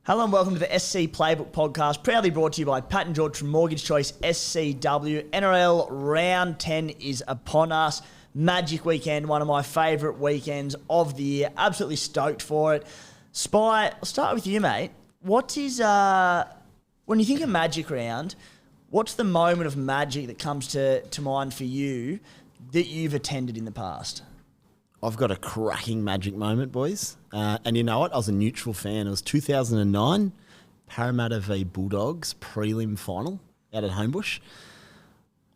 Hello and welcome to the SC Playbook podcast, proudly brought to you by Pat and George from Mortgage Choice SCW. NRL Round 10 is upon us. Magic weekend, one of my favourite weekends of the year. Absolutely stoked for it. Spy, I'll start with you, mate. What is, when you think of Magic Round, what's the moment of magic that comes to mind for you that you've attended in the past? I've got a cracking magic moment, boys. And you know what? I was a neutral fan. It was 2009, Parramatta v Bulldogs prelim final out at Homebush.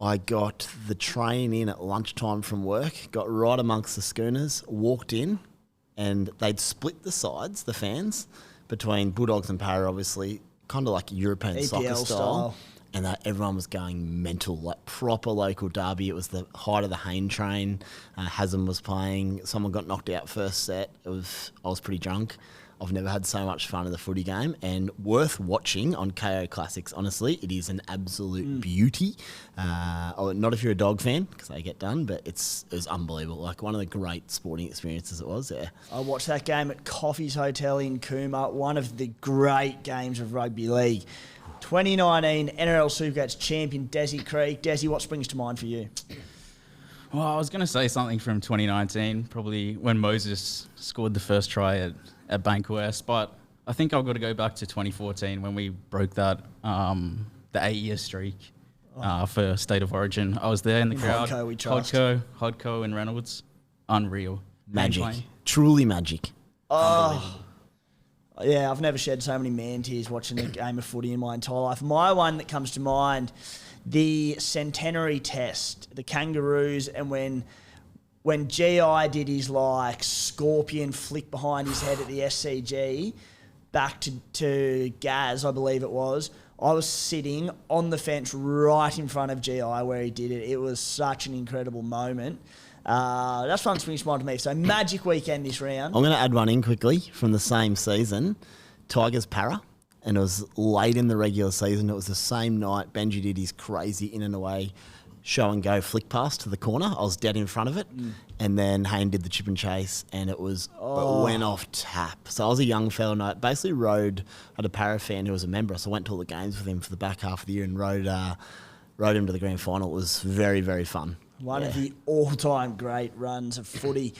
I got the train in at lunchtime from work, got right amongst the schooners, walked in, and they'd split the sides, the fans, between Bulldogs and Parra, obviously, kind of like European EPL soccer style. And everyone was going mental, like proper local derby. It was the height of the Hayne train. Haslam was playing. Someone got knocked out first set. I was pretty drunk. I've never had so much fun in the footy game, and worth watching on KO Classics. Honestly, it is an absolute beauty. Not if you're a dog fan, because they get done, but it was unbelievable. Like one of the great sporting experiences it was there. I watched that game at Coffee's Hotel in Cooma, one of the great games of rugby league. 2019 NRL Supercoach champion Dez Creek. Desi, what springs to mind for you? Well, I was going to say something from 2019, probably when Moses scored the first try at Bankwest, but I think I've got to go back to 2014 when we broke that the 8-year streak for State of Origin. I was there in the crowd. Hodko, we trust. Hodko and Reynolds. Unreal. Magic. Truly magic. Oh, yeah, I've never shed so many man tears watching a game of footy in my entire life. My one that comes to mind, the centenary test, the Kangaroos, and when GI did his like scorpion flick behind his head at the SCG, back to Gaz, I believe it was. I was sitting on the fence right in front of GI where he did it. It was such an incredible moment. That's one springs to mind to me. So magic weekend this round. I'm going to add one in quickly from the same season. Tigers Para, and it was late in the regular season. It was the same night Benji did his crazy in and away show and go flick pass to the corner. I was dead in front of it, and then Hayne did the chip and chase, and it went off tap. So I was a young fella, and I basically I had a Para fan who was a member, so I went to all the games with him for the back half of the year and rode him to the grand final. It was very, very fun. One of the all-time great runs of footy.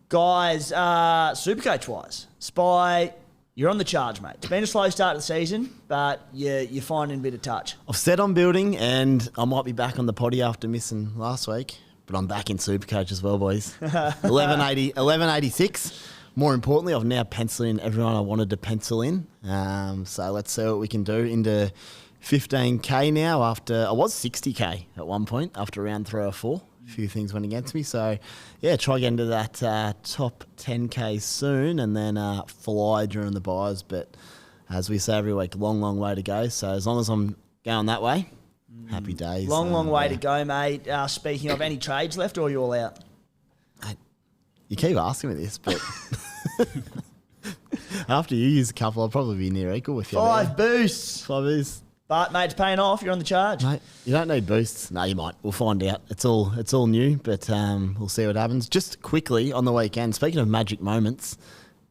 Guys, Supercoach-wise, Spy, you're on the charge, mate. It's been a slow start to the season, but you're finding a bit of touch. I've set on building, and I might be back on the potty after missing last week, but I'm back in Supercoach as well, boys. 1186. More importantly, I've now penciled in everyone I wanted to pencil in. So let's see what we can do into 15K now. After I was 60K at one point after round 3 or 4. A few things went against me. So, yeah, try get into that top 10K soon and then fly during the buys. But as we say every week, long way to go. So as long as I'm going that way, happy days. Long way to go, mate. Speaking of, any trades left or are you all out? You keep asking me this, but after you use a couple, I'll probably be near equal with you. 5 boosts. 5 boosts. But, mate, it's paying off. You're on the charge. Mate, you don't need boosts. No, you might. We'll find out. It's all new, but we'll see what happens. Just quickly on the weekend, speaking of magic moments,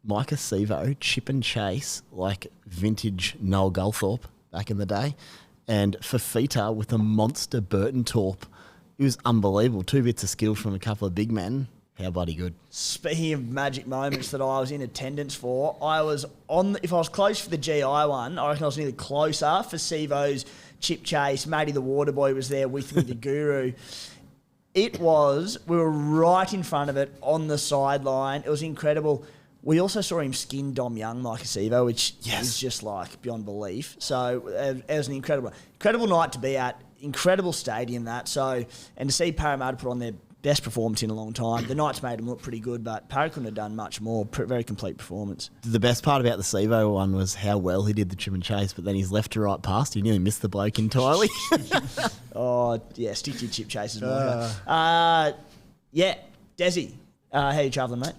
Micah Sevo, chip and chase, like vintage Noel Gulthorpe back in the day, and Fafita with a monster Burton Torp. It was unbelievable. 2 bits of skill from a couple of big men. How bloody good. Speaking of magic moments that I was in attendance for, if I was close for the GI one, I reckon I was nearly closer for Sevo's chip chase. Matty the water boy was there with me, the guru. We were right in front of it on the sideline. It was incredible. We also saw him skin Dom Young, Micah Sevo, which is just like beyond belief. So it was an incredible night to be at. Incredible stadium that. So, and to see Parramatta put on their best performance in a long time. The Knights made them look pretty good, but Parra couldn't have done much more. Very complete performance. The best part about the Sevo one was how well he did the chip and chase, but then his left to right pass, he nearly missed the bloke entirely. Oh, yeah, stick to your chip chases. Yeah, Desi, how you travelling, mate?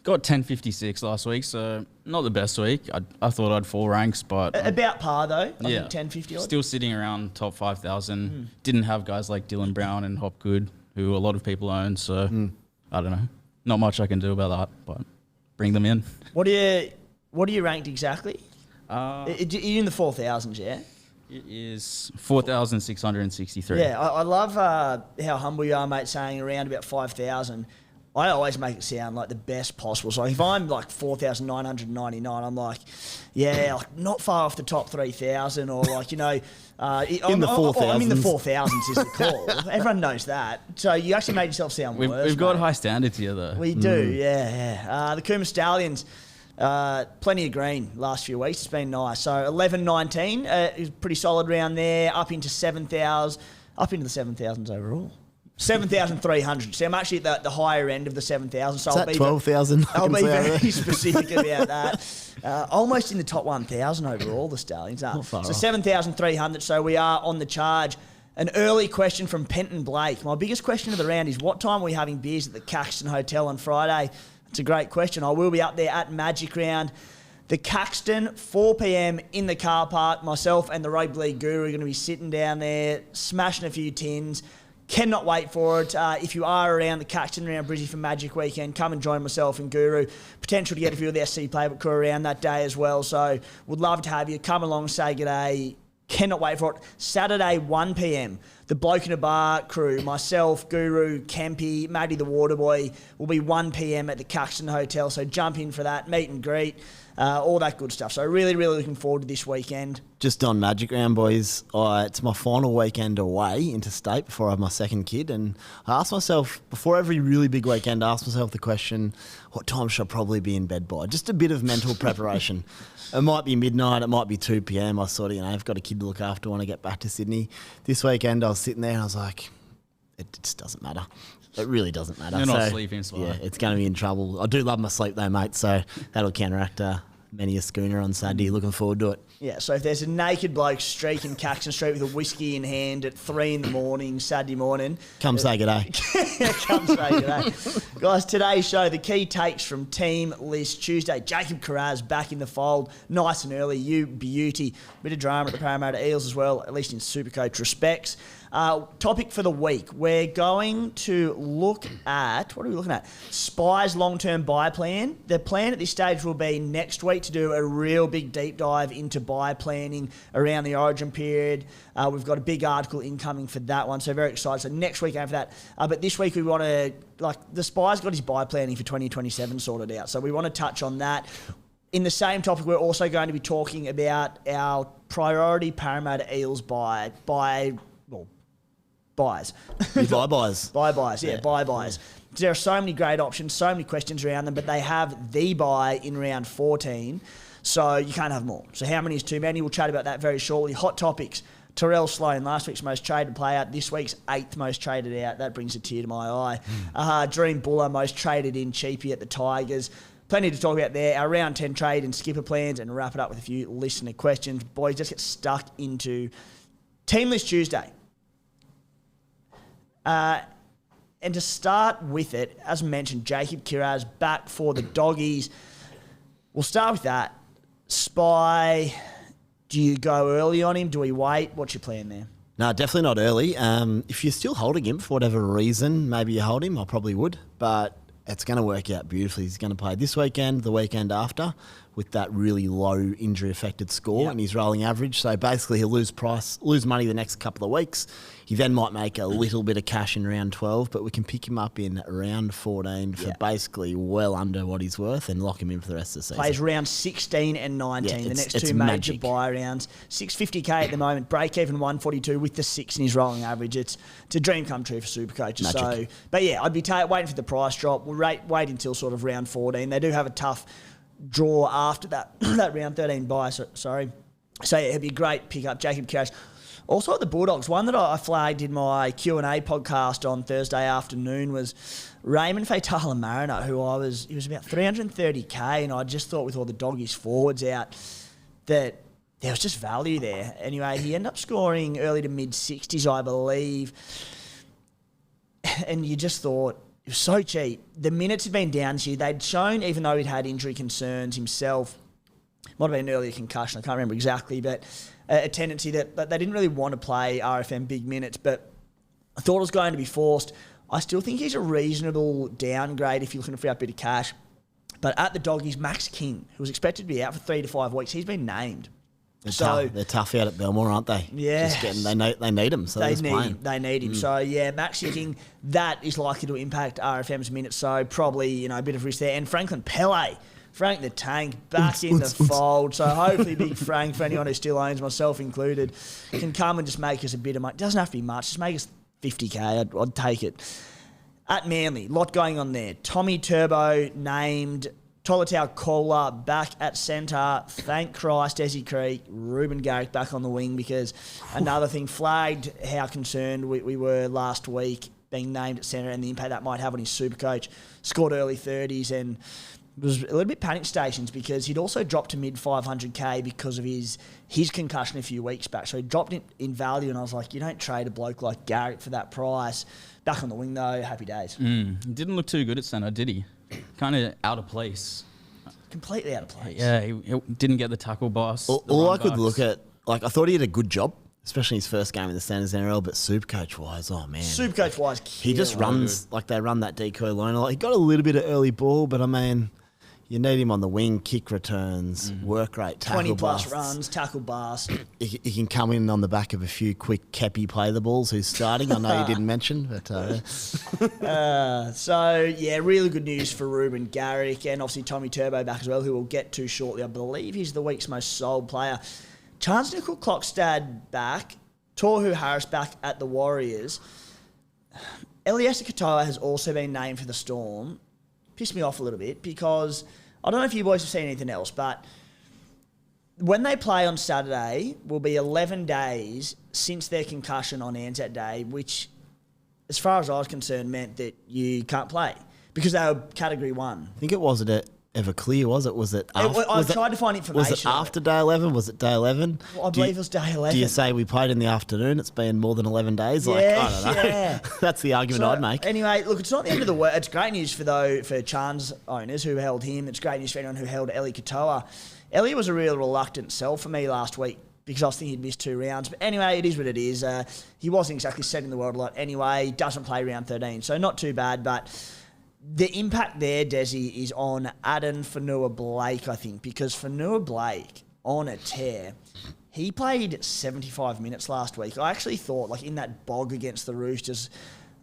Got 1056 last week, so not the best week. I thought I'd fall ranks, but about par though. I yeah, think 1050 odd. Still sitting around top 5,000. Didn't have guys like Dylan Brown and Hopgood, who a lot of people own. So I don't know. Not much I can do about that, but bring them in. What are you ranked exactly? You're in the 4,000s, yeah? It is 4,663. Yeah, I love how humble you are, mate, saying around about 5,000. I always make it sound like the best possible. So if I'm like 4,999, I'm like, yeah, like not far off the top 3,000 or like, you know, in the 4,000s. I'm in the 4,000s is the call. Everyone knows that. So you actually made yourself sound worse. We've got high standards here, though. We do, yeah. The Cooma Stallions, plenty of green last few weeks. It's been nice. So 11-19 is pretty solid round there, up into 7,000, up into the 7,000s overall. 7,300. So I'm actually at the higher end of the 7,000. So Is that 12,000? I'll be very specific about that. Almost in the top 1,000 overall, the Stallions are. So 7,300. So we are on the charge. An early question from Penton Blake. My biggest question of the round is, what time are we having beers at the Caxton Hotel on Friday? It's a great question. I will be up there at Magic Round. The Caxton, 4 p.m. in the car park. Myself and the Rugby League Guru are going to be sitting down there, smashing a few tins. Cannot wait for it. If you are around the Caxton, around Brizzy for Magic Weekend, come and join myself and Guru. Potential to get a few of the SC Playbook crew around that day as well. So would love to have you. Come along, say good day. Cannot wait for it. Saturday, 1 p.m. The Bloke in a Bar crew, myself, Guru, Kempy, Maddie the Waterboy, will be 1 p.m. at the Caxton Hotel. So jump in for that, meet and greet, all that good stuff. So really, really looking forward to this weekend. Just on Magic Round, boys, it's my final weekend away interstate before I have my second kid. And I ask myself, before every really big weekend, I ask myself the question, what time should I probably be in bed by? Just a bit of mental preparation. It might be midnight, it might be 2 p.m. I sort of, I've got a kid to look after when I get back to Sydney. This weekend I was sitting there and I was like, it just doesn't matter. It really doesn't matter. You're not sleeping, so yeah, it's going to be in trouble. I do love my sleep though, mate, so that'll counteract many a schooner on Saturday. Looking forward to it. Yeah, so if there's a naked bloke streaking Caxton Street with a whiskey in hand at 3 a.m. Saturday morning... Come say good day. Come say good day. Guys, today's show, the key takes from Team List Tuesday. Jacob Carraz back in the fold, nice and early, you beauty. Bit of drama at the Parramatta Eels as well, at least in Supercoach respects. Topic for the week, we're going to look at, what are we looking at? Spy's long-term buy plan. The plan at this stage will be next week to do a real big deep dive into buy planning around the origin period. We've got a big article incoming for that one, so very excited. So next week after that. But this week we want to, the Spy's got his buy planning for 2027 sorted out, so we want to touch on that. In the same topic, we're also going to be talking about our priority Parramatta Eels buys. Buy buys. Buy buys. There are so many great options, so many questions around them, but they have the buy in round 14, so you can't have more. So how many is too many? We'll chat about that very shortly. Hot topics. Terrell Sloan, last week's most traded player, this week's 8th most traded out. That brings a tear to my eye. Dream Bula, most traded in, cheapy at the Tigers. Plenty to talk about there. Our round 10 trade and skipper plans, and wrap it up with a few listener questions. Boys, just get stuck into Team List Tuesday. And to start with it, as mentioned, Jacob Kiraz back for the Doggies. We'll start with that. Spy, do you go early on him? Do we wait? What's your plan there? No, definitely not early. If you're still holding him for whatever reason, maybe you hold him, I probably would. But it's going to work out beautifully. He's going to play this weekend, the weekend after, with that really low injury-affected score in his rolling average. So basically he'll lose money the next couple of weeks. He then might make a little bit of cash in round 12, but we can pick him up in round 14 for basically well under what he's worth and lock him in for the rest of the season. Plays round 16 and 19, the next two major buy rounds. 650k at the moment, break even 142 with the 6 in his rolling average. It's a dream come true for Supercoaches. So, but yeah, I'd be waiting for the price drop. We'll wait until sort of round 14. They do have a tough draw after that that round 13 buy. So yeah, it'd be a great pickup. Jacob Carrish. Also at the Bulldogs, one that I flagged in my Q&A podcast on Thursday afternoon was Raymond Fatala Mariner, he was about 330k, and I just thought with all the Doggies forwards out that there was just value there. Anyway, he ended up scoring early to mid-60s, I believe, and you just thought, it was so cheap. The minutes had been down this year. They'd shown, even though he'd had injury concerns himself, might have been an earlier concussion, I can't remember exactly, but a tendency that they didn't really want to play RFM big minutes, but I thought it was going to be forced. I still think he's a reasonable downgrade if you're looking to free up a bit of cash. But at the Doggies, Max King, who was expected to be out for 3 to 5 weeks, he's been named. They're tough out at Belmore, aren't they? Yeah. They need him, so they need him. So, yeah, Max King, that is likely to impact RFM's minutes. So, probably, a bit of risk there. And Franklin Pele, Frank the Tank, back in the fold. So, hopefully, Big Frank, for anyone who still owns, myself included, can come and just make us a bit of money. It doesn't have to be much. Just make us 50K. I'd take it. At Manly, lot going on there. Tommy Turbo named. Tolatau Kola back at centre. Thank Christ, Dez Creek. Ruben Garrick back on the wing, because another thing flagged how concerned we were last week being named at centre and the impact that might have on his Supercoach. Scored early 30s and was a little bit panic stations because he'd also dropped to mid 500k because of his concussion a few weeks back. So he dropped in value, and I was like, you don't trade a bloke like Garrick for that price. Back on the wing though, happy days. Didn't look too good at centre, did he? Kind of out of place. Completely out of place. Yeah, he didn't get the tackle boss. All I could look at, I thought he did a good job, especially his first game in the Standards NRL, but Supercoach-wise, oh, man. Supercoach-wise, he just runs, they run that decoy line. He got a little bit of early ball, but, I mean, you need him on the wing, kick returns, work rate, tackle 20-plus runs, tackle bust. He can come in on the back of a few quick Kepi play the balls who's starting. I know you didn't mention, but... So, yeah, really good news for Ruben Garrick and obviously Tommy Turbo back as well, who we'll get to shortly. I believe he's the week's most sold player. Chance Nickel Clockstad back. Tohu Harris back at the Warriors. Eliesa Katoa has also been named for the Storm. Pissed me off a little bit because I don't know if you boys have seen anything else, but when they play on Saturday will be 11 days since their concussion on Anzac Day, which, as far as I was concerned, meant that you can't play because they were Category 1. I think it wasn't ever clear, was it? I tried to find information. Was it after day 11? Was it day 11? Well, I believe it was day 11. Do you say we played in the afternoon? It's been more than 11 days? Yeah, I don't know. Yeah. That's the argument I'd make. Anyway, look, it's not the end of the world. It's great news for Chan's owners who held him. It's great news for anyone who held Eli Katoa. Eli was a real reluctant sell for me last week because I was thinking he'd missed 2 rounds. But anyway, it is what it is. He wasn't exactly setting the world a lot anyway. He doesn't play round 13, so not too bad, but... The impact there, Desi, is on Aden Fanua-Blake, I think, because Fanua-Blake, on a tear, he played 75 minutes last week. I actually thought, in that bog against the Roosters,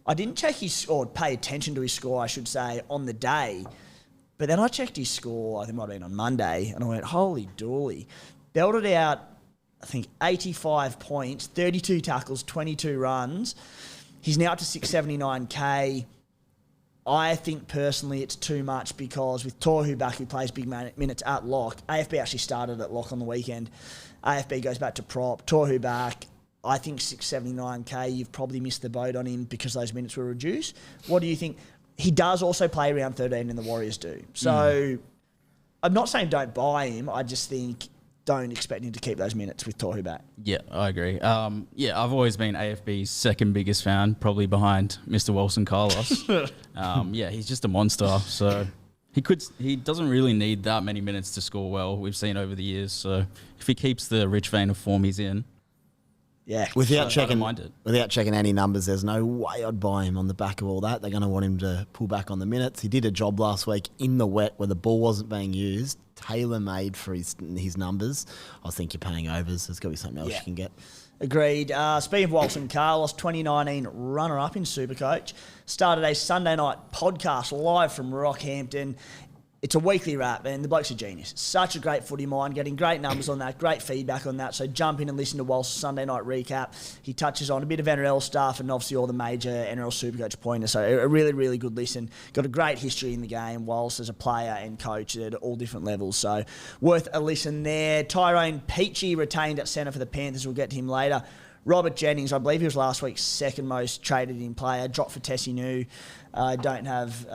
I didn't check or pay attention to his score, I should say, on the day, but then I checked his score, I think it might have been on Monday, and I went, holy dooly. Belted out, I think, 85 points, 32 tackles, 22 runs. He's now up to 679k. I think personally it's too much because with Tohu back, who plays big minutes at lock, AFB actually started at lock on the weekend. AFB goes back to prop. Tohu back, I think 679k, you've probably missed the boat on him because those minutes were reduced. What do you think? He does also play around 13 and the Warriors do. So I'm not saying don't buy him. I just think don't expect him to keep those minutes with Tohu back. Yeah, I agree. I've always been AFB's second biggest fan, probably behind Mr. Walsh and Carlos. He's just a monster. So he doesn't really need that many minutes to score well. We've seen over the years. So if he keeps the rich vein of form he's in, without checking any numbers, there's no way I'd buy him on the back of all that. They're going to want him to pull back on the minutes. He did a job last week in the wet where the ball wasn't being used, tailor-made for his numbers. I think you're paying overs. There's got to be something else you can get. Agreed. Speaking of Walsh and Carlos, 2019 runner-up in Supercoach, started a Sunday night podcast live from Rockhampton. It's a weekly wrap, and the bloke's a genius. Such a great footy mind, getting great numbers on that, great feedback on that. So jump in and listen to Walsh's Sunday night recap. He touches on a bit of NRL stuff and obviously all the major NRL Supercoach pointers. So a really, really good listen. Got a great history in the game, Walsh as a player and coach at all different levels. So worth a listen there. Tyrone Peachey retained at centre for the Panthers. We'll get to him later. Robert Jennings, I believe he was last week's second most traded in player, dropped for Tessie New. I don't have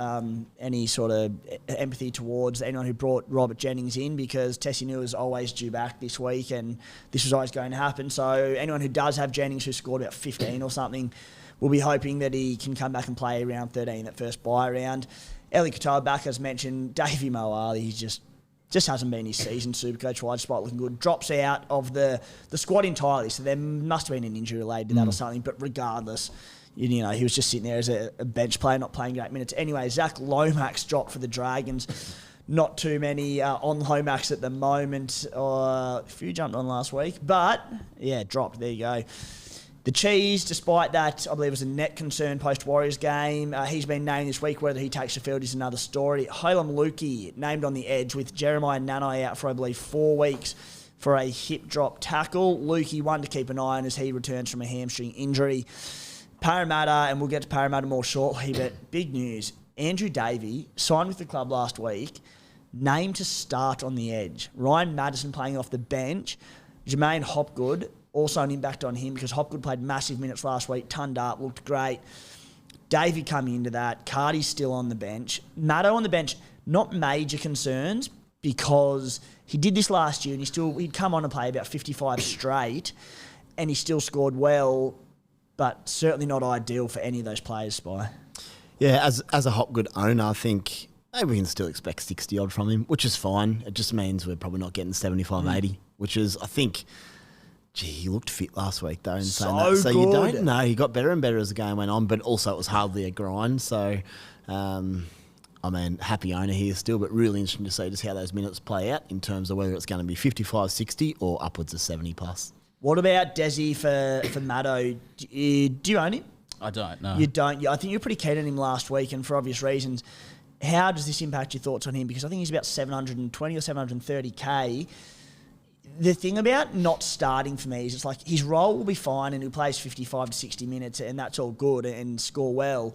any sort of empathy towards anyone who brought Robert Jennings in because Tessie New is always due back this week and this was always going to happen. So anyone who does have Jennings who scored about 15 or something will be hoping that he can come back and play around 13 that first bye round. Eli Katoa back, as mentioned. Davey Moali, he's just hasn't been his season Supercoach-wide, despite looking good. Drops out of the squad entirely, so there must have been an injury related to that or something. But regardless, he was just sitting there as a bench player, not playing great minutes. Anyway, Zach Lomax dropped for the Dragons. Not too many on home acts at the moment. A few jumped on last week, but yeah, dropped. There you go. The Cheese, despite that, I believe it was a net concern post-Warriors game. He's been named this week. Whether he takes the field is another story. Halem Lukey named on the edge with Jeremiah Nanai out for, I believe, 4 weeks for a hip drop tackle. Lukey, one to keep an eye on as he returns from a hamstring injury. Parramatta, and we'll get to Parramatta more shortly, but big news. Andrew Davey signed with the club last week, named to start on the edge. Ryan Madison playing off the bench. Jermaine Hopgood, also an impact on him because Hopgood played massive minutes last week, turned up, looked great. Davey coming into that. Cardi's still on the bench. Maddo on the bench, not major concerns because he did this last year and he'd come on and play about 55 straight and he still scored well, but certainly not ideal for any of those players, Spy. Yeah, as a Hopgood owner, I think maybe we can still expect 60-odd from him, which is fine. It just means we're probably not getting 75, 80, which is, I think... Gee, he looked fit last week, though, in saying that. So good. You don't know. He got better and better as the game went on, but also it was hardly a grind. So, happy owner here still, but really interesting to see just how those minutes play out in terms of whether it's going to be 55, 60 or upwards of 70 plus. What about Desi for Maddo? Do you own him? I don't, no. You don't? I think you were pretty keen on him last week, and for obvious reasons. How does this impact your thoughts on him? Because I think he's about 720 or 730K. The thing about not starting for me is it's like his role will be fine and he plays 55 to 60 minutes and that's all good and score well.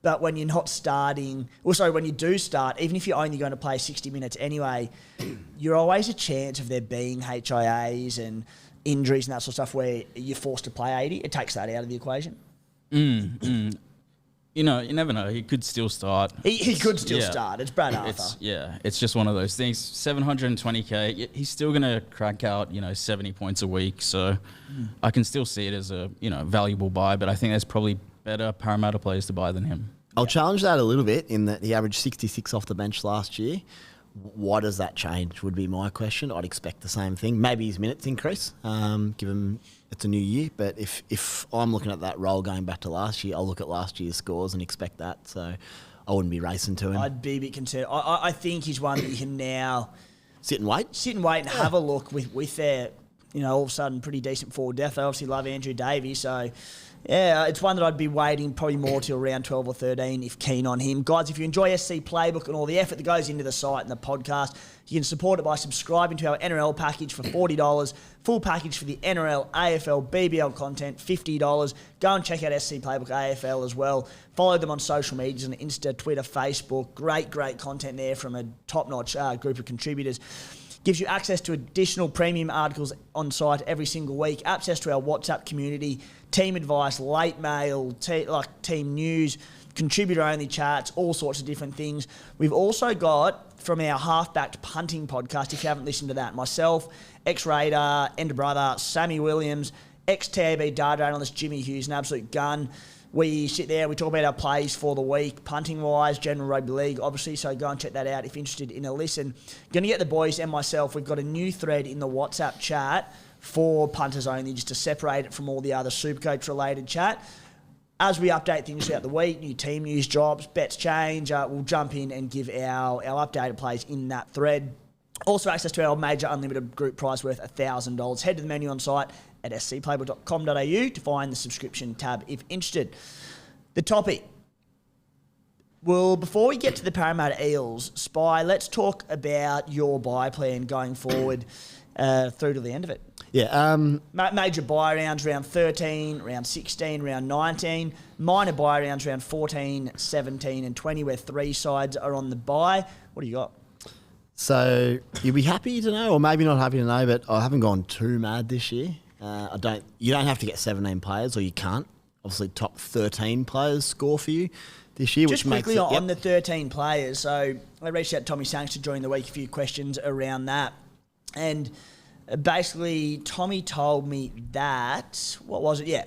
But when you're not starting, when you do start, even if you're only going to play 60 minutes anyway, you're always a chance of there being HIAs and injuries and that sort of stuff where you're forced to play 80. It takes that out of the equation. You know, you never know. He could still start. He could still start. It's Brad Arthur. It's just one of those things. 720K, he's still going to crack out, 70 points a week. So I can still see it as a, valuable buy, but I think there's probably better Parramatta players to buy than him. I'll challenge that a little bit in that he averaged 66 off the bench last year. Why does that change would be my question. I'd expect the same thing. Maybe his minutes increase, given it's a new year. But if I'm looking at that role going back to last year, I'll look at last year's scores and expect that. So I wouldn't be racing to him. I'd be a bit concerned. I think he's one that you can now... Sit and wait and have a look with their, all of a sudden pretty decent forward depth. They obviously love Andrew Davey, so... Yeah, it's one that I'd be waiting probably more till round 12 or 13 if keen on him. Guys, if you enjoy SC Playbook and all the effort that goes into the site and the podcast, you can support it by subscribing to our NRL package for $40. Full package for the NRL, AFL, BBL content, $50. Go and check out SC Playbook AFL as well. Follow them on social medias on Insta, Twitter, Facebook. Great content there from a top-notch group of contributors. Gives you access to additional premium articles on site every single week, access to our WhatsApp community, team advice, late mail, team news, contributor-only chats, all sorts of different things. We've also got, from our half-backed punting podcast, if you haven't listened to that, myself, ex-Raider, Ender Brother, Sammy Williams, ex-TAB data analyst Jimmy Hughes, an absolute gun. We sit there, we talk about our plays for the week, punting-wise, general rugby league, obviously, so go and check that out if you're interested in a listen. Going to get the boys and myself, we've got a new thread in the WhatsApp chat for punters only, just to separate it from all the other Supercoach-related chat. As we update things throughout the week, new team news, jobs, bets change, we'll jump in and give our updated plays in that thread. Also access to our major unlimited group prize worth $1,000. Head to the menu on site at scplaybook.com.au to find the subscription tab if interested. The topic. Well, before we get to the Parramatta Eels, Spy, let's talk about your buy plan going forward through to the end of it. Yeah. Major buy rounds, round 13, round 16, round 19. Minor buy rounds, round 14, 17 and 20, where 3 sides are on the buy. What do you got? So you'll be happy to know, or maybe not happy to know, but I haven't gone too mad this year. You don't have to get 17 players, or you can't. Obviously, top 13 players score for you this year. Just which quickly makes it, on the 13 players. So I reached out to Tommy Sankster during the week, a few questions around that. And basically, Tommy told me that, what was it? Yeah.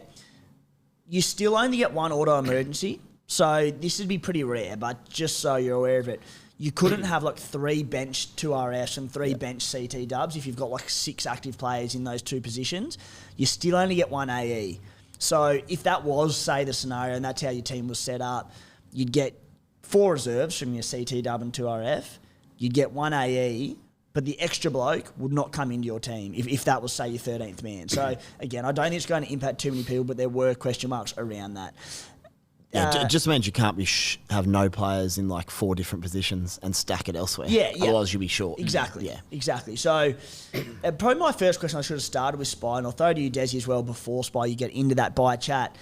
You still only get one auto emergency. So this would be pretty rare, but just so you're aware of it. You couldn't have 3 bench 2RFs and 3 bench CT dubs if you've got 6 active players in those 2 positions. You still only get 1 AE. So if that was, say, the scenario and that's how your team was set up, you'd get 4 reserves from your CT dub and 2RF you'd get one AE, but the extra bloke would not come into your team if that was, say, your 13th man. So, again, I don't think it's going to impact too many people, but there were question marks around that. Yeah, it just means you can't have no players in like 4 different positions and stack it elsewhere. Yeah. Otherwise, you'll be short. Exactly. Yeah. Exactly. So, probably my first question I should have started with Spy, and I'll throw to you, Desi, as well, before Spy, you get into that buy chat.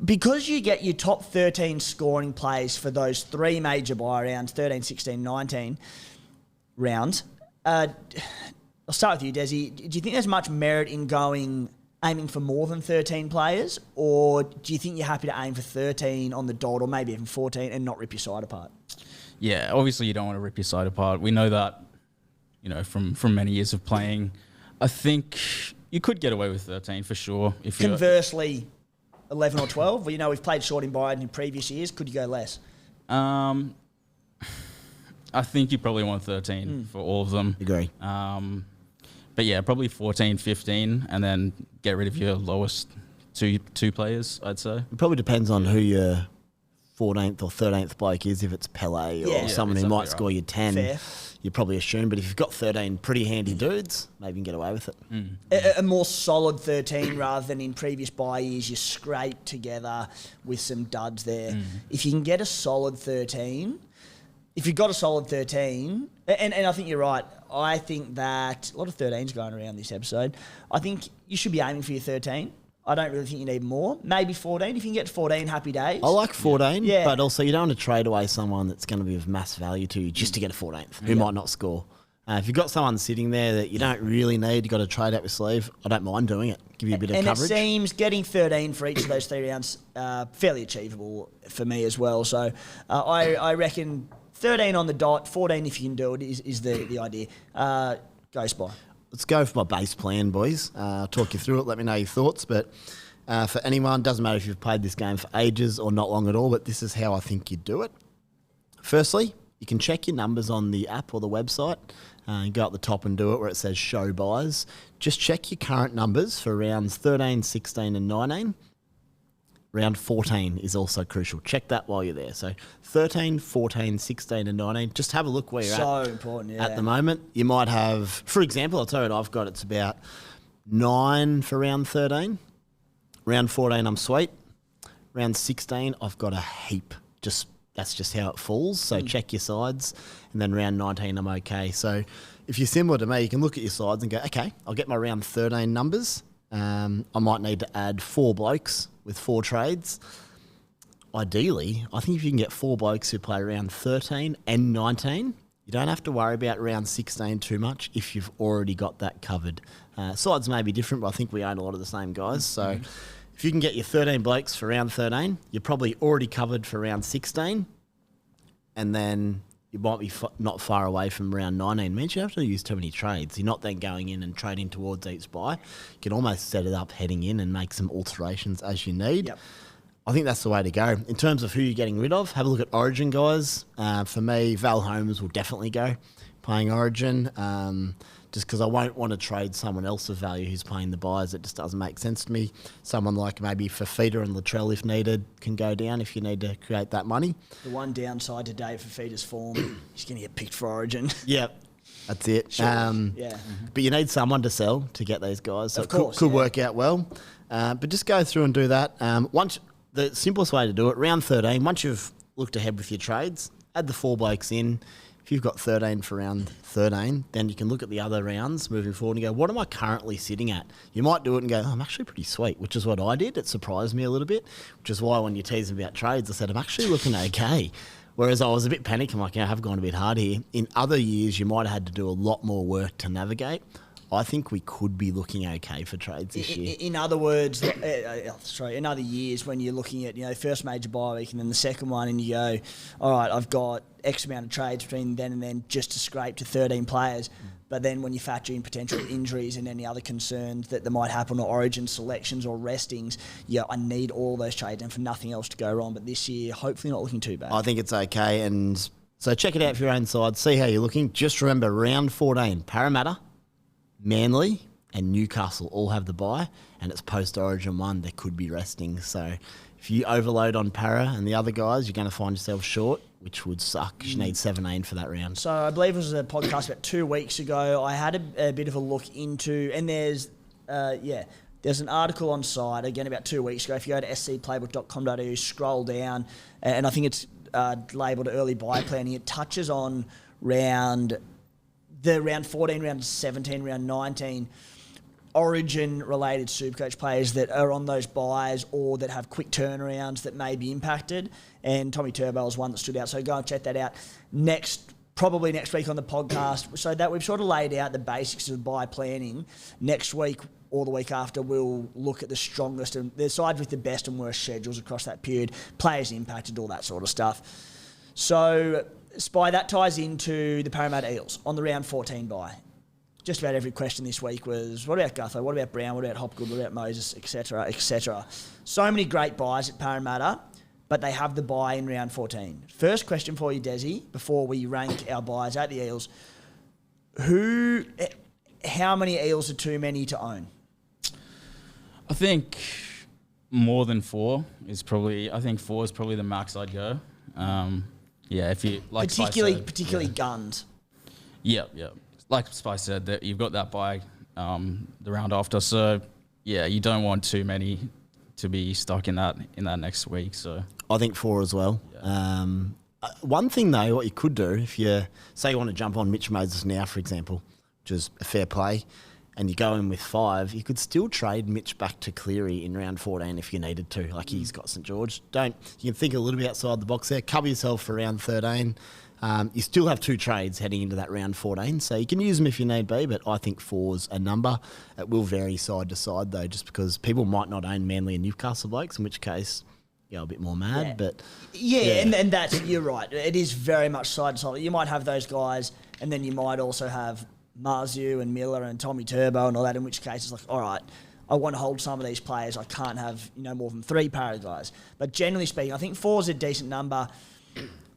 Because you get your top 13 scoring plays for those 3 major buy rounds, 13, 16, 19 rounds, I'll start with you, Desi. Do you think there's much merit in aiming for more than 13 players, or do you think you're happy to aim for 13 on the dot, or maybe even 14, and not rip your side apart? Yeah, obviously you don't want to rip your side apart. We know that, from many years of playing. I think you could get away with 13 for sure. Conversely, 11 or 12. Well, we've played short in Bayern in previous years. Could you go less? I think you probably want 13 for all of them. Agree. But yeah, probably 14, 15, and then get rid of your lowest two players, I'd say. It probably depends on who your 14th or 13th bloke is. If it's Pele or someone who might score you 10, Fair. you probably assume. But if you've got 13 pretty handy dudes, maybe you can get away with it. A more solid 13 rather than in previous buy years you scrape together with some duds there. If you can get a solid 13, if you've got a solid 13, and I think you're right, I think that a lot of 13s going around this episode. I think you should be aiming for your 13. I don't really think you need more. Maybe 14. If you can get to 14, happy days. I like 14, but also you don't want to trade away someone that's going to be of mass value to you just to get a 14th, who might not score. If you've got someone sitting there that you don't really need, you've got to trade out your sleeve, I don't mind doing it. Give you a bit of coverage. And it seems getting 13 for each of those 3 rounds fairly achievable for me as well. So I reckon 13 on the dot, 14 if you can do it is the idea. Go Spy. Let's go for my base plan, boys. I'll talk you through it. Let me know your thoughts. But for anyone, doesn't matter if you've played this game for ages or not long at all, but this is how I think you do it. Firstly, you can check your numbers on the app or the website. You go up the top and do it where it says show buys. Just check your current numbers for rounds 13, 16 and 19. Round 14 is also crucial. Check that while you're there. So 13, 14, 16 and 19. Just have a look where you're at. So important, yeah. At the moment, you might have, for example, I'll tell you what I've got. It's about 9 for round 13. Round 14, I'm sweet. Round 16, I've got a heap. That's just how it falls. So check your sides. And then round 19, I'm okay. So if you're similar to me, you can look at your sides and go, okay, I'll get my round 13 numbers. I might need to add 4 blokes with 4 trades. Ideally, I think if you can get 4 blokes who play round 13 and 19, you don't have to worry about round 16 too much if you've already got that covered. Sides may be different, but I think we own a lot of the same guys. So if you can get your 13 blokes for round 13, you're probably already covered for round 16. And then you might be not far away from round 19. It means you don't have to use too many trades. You're not then going in and trading towards each buy. You can almost set it up heading in and make some alterations as you need. Yep. I think that's the way to go. In terms of who you're getting rid of, have a look at Origin guys. For me, Val Holmes will definitely go playing Origin. Just because I won't want to trade someone else of value who's playing the buys. It just doesn't make sense to me. Someone like maybe Fafita and Latrell, if needed, can go down if you need to create that money. The one downside today for Fafita's form, he's going to get picked for Origin. Yep, that's it. Sure. But you need someone to sell to get these guys. So of course, it could work out well. But just go through and do that. The simplest way to do it, round 13, once you've looked ahead with your trades, add the 4 blokes in. If you've got 13 for round 13, then you can look at the other rounds moving forward and go, what am I currently sitting at? You might do it and go, I'm actually pretty sweet, which is what I did. It surprised me a little bit, which is why when you tease me about trades, I said, I'm actually looking okay. Whereas I was a bit panicked. I'm like, I have gone a bit hard here. In other years, you might have had to do a lot more work to navigate. I think we could be looking okay for trades this year. In other words, in other years when you're looking at, first major bye week and then the second one and you go, all right, I've got X amount of trades between then and then just to scrape to 13 players. But then when you factor in potential injuries and any other concerns that might happen or origin selections or restings, I need all those trades and for nothing else to go wrong. But this year, hopefully not looking too bad. I think it's okay. And so check it out for your own side. See how you're looking. Just remember, round 14, Parramatta, Manly and Newcastle all have the bye, and it's post-Origin 1. There could be resting. So if you overload on Para and the other guys, you're going to find yourself short. which would suck because you need 17 for that round. So I believe it was a podcast about 2 weeks ago. I had a bit of a look into, and there's an article on site, again, about 2 weeks ago. If you go to scplaybook.com.au, scroll down, and I think it's labelled early buy planning. It touches on round 14, round 17, round 19, Origin-related Supercoach players that are on those buys or that have quick turnarounds that may be impacted. And Tommy Turbo is one that stood out. So go and check that out. Probably next week on the podcast. So that we've sort of laid out the basics of buy planning. Next week or the week after, we'll look at the strongest and the sides with the best and worst schedules across that period, players impacted, all that sort of stuff. So Spy, that ties into the Parramatta Eels on the round 14 buy. Just about every question this week was, what about Gutho? What about Brown? What about Hopgood? What about Moses? Etc. Etc. So many great buys at Parramatta, but they have the buy in round 14. First question for you, Desi, before we rank our buys at the Eels. How many Eels are too many to own? I think more than 4 is probably. I think 4 is probably the max I'd go. If you like, particularly guns. Yeah. Like Spice said, that you've got that buy the round after. So yeah, you don't want too many to be stuck in that next week. So I think 4 as well. Yeah. One thing though, what you could do if you say you want to jump on Mitch Moses now, for example, which is a fair play, and you go in with 5, you could still trade Mitch back to Cleary in round 14 if you needed to. Like he's got St George. You can think a little bit outside the box there. Cover yourself for round 13. You still have 2 trades heading into that round 14, so you can use them if you need be, but I think 4's a number. It will vary side to side, though, just because people might not own Manly and Newcastle blokes, in which case, a bit more mad. Yeah. But and that's, you're right. It is very much side to side. You might have those guys, and then you might also have Marzu and Miller and Tommy Turbo and all that, in which case it's like, all right, I want to hold some of these players. I can't have more than 3 para guys. But generally speaking, I think 4's a decent number.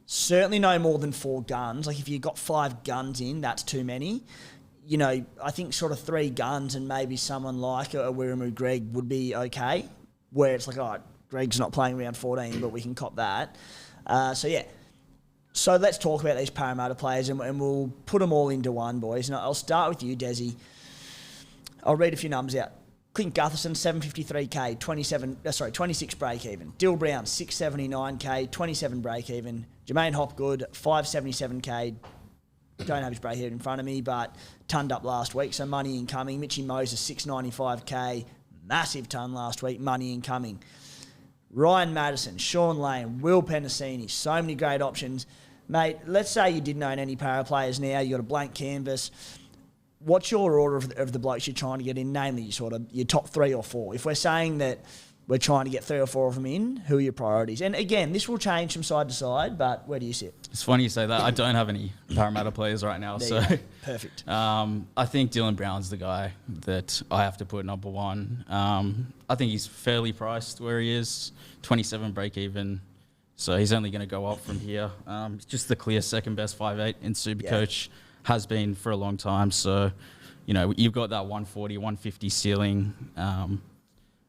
Certainly no more than 4 guns. Like if you've got 5 guns in, that's too many. I think sort of 3 guns and maybe someone like a Wiramu Greg would be okay, where it's like, all right, Greg's not playing round 14, but we can cop that. So let's talk about these Parramatta players and we'll put them all into one, boys. And I'll start with you, Desi. I'll read a few numbers out. Clint Gutherson, 753k, 26 break even. Dill Brown, 679k, 27 break even. Jermaine Hopgood, 577k. Don't have his break even in front of me, but tonned up last week, so money incoming. Mitchy Moses, 695k, massive ton last week, money incoming. Ryan Madison, Sean Lane, Will Penasini, so many great options. Mate, let's say you didn't own any para players now, you got a blank canvas. What's your order of the blokes you're trying to get in, namely sort of your top 3 or 4? If we're saying that we're trying to get 3 or 4 of them in, who are your priorities? And again, this will change from side to side, but where do you sit? It's funny you say that. I don't have any Parramatta players right now. Perfect. I think Dylan Brown's the guy that I have to put number 1. I think he's fairly priced where he is, 27 break even. So he's only going to go up from here. Just the clear second best 5'8" in Supercoach. Yeah. Has been for a long time. So, you've got that 140, 150 ceiling. And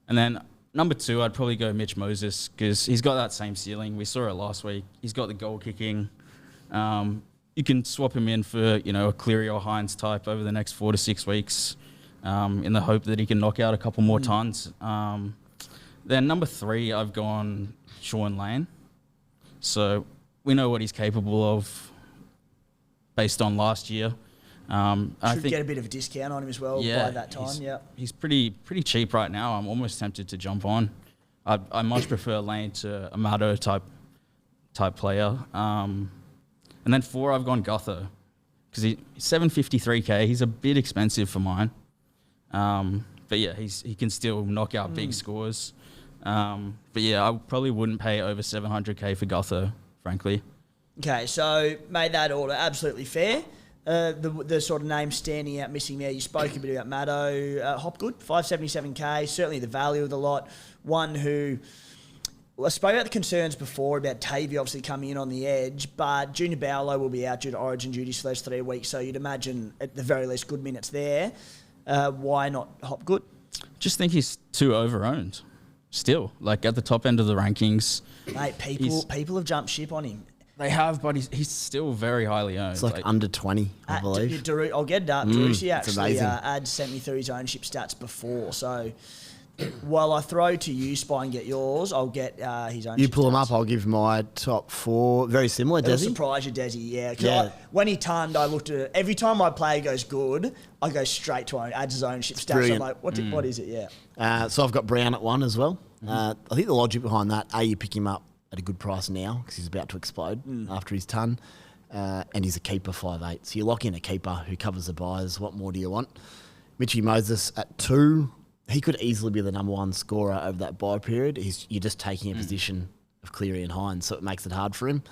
then number 2, I'd probably go Mitch Moses because he's got that same ceiling. We saw it last week. He's got the goal kicking. You can swap him in for, a Cleary or Hines type over the next 4 to 6 weeks in the hope that he can knock out a couple more tons. Then number 3, I've gone Sean Lane. So we know what he's capable of based on last year. I think get a bit of a discount on him as well by that time. He's pretty cheap right now. I'm almost tempted to jump on. I much prefer Lane to a Mato type player. And then 4, I've gone Gutho because he's 753k. He's a bit expensive for mine. But yeah, he can still knock out big scores. But yeah, I probably wouldn't pay over 700k for Gutho, frankly. Okay, so made that order absolutely fair. The sort of name standing out missing there, you spoke a bit about Maddo. Hopgood, 577k, certainly the value of the lot. One who, I spoke about the concerns before about Tavy obviously coming in on the edge, but Junior Bowlow will be out due to Origin duties for those 3 weeks, so you'd imagine at the very least good minutes there. Why not Hopgood? Just think he's too over-owned still, like at the top end of the rankings. Mate, people have jumped ship on him. They have, but he's still very highly owned. It's like under 20, I believe. I'll get it up. Darusi actually amazing. sent me through his ownership stats before. So while I throw to you, Spy, and get yours, I'll get his ownership You pull stats. them up, I'll give my top 4. Very similar, It'll Desi. surprise you, Desi, yeah. 'Cause Yeah. when he turned, I looked at it. Every time my player goes good, I go straight to adds his ownership stats. Brilliant. I'm like, what is it? Yeah. So I've got Brown at 1 as well. I think the logic behind that, you pick him up at a good price now because he's about to explode after his ton. And he's a keeper, 5'8". So you lock in a keeper who covers the buys. What more do you want? Mitchy Moses at 2. He could easily be the number 1 scorer over that buy period. You're just taking a position of Cleary and Hines, so it makes it hard for him.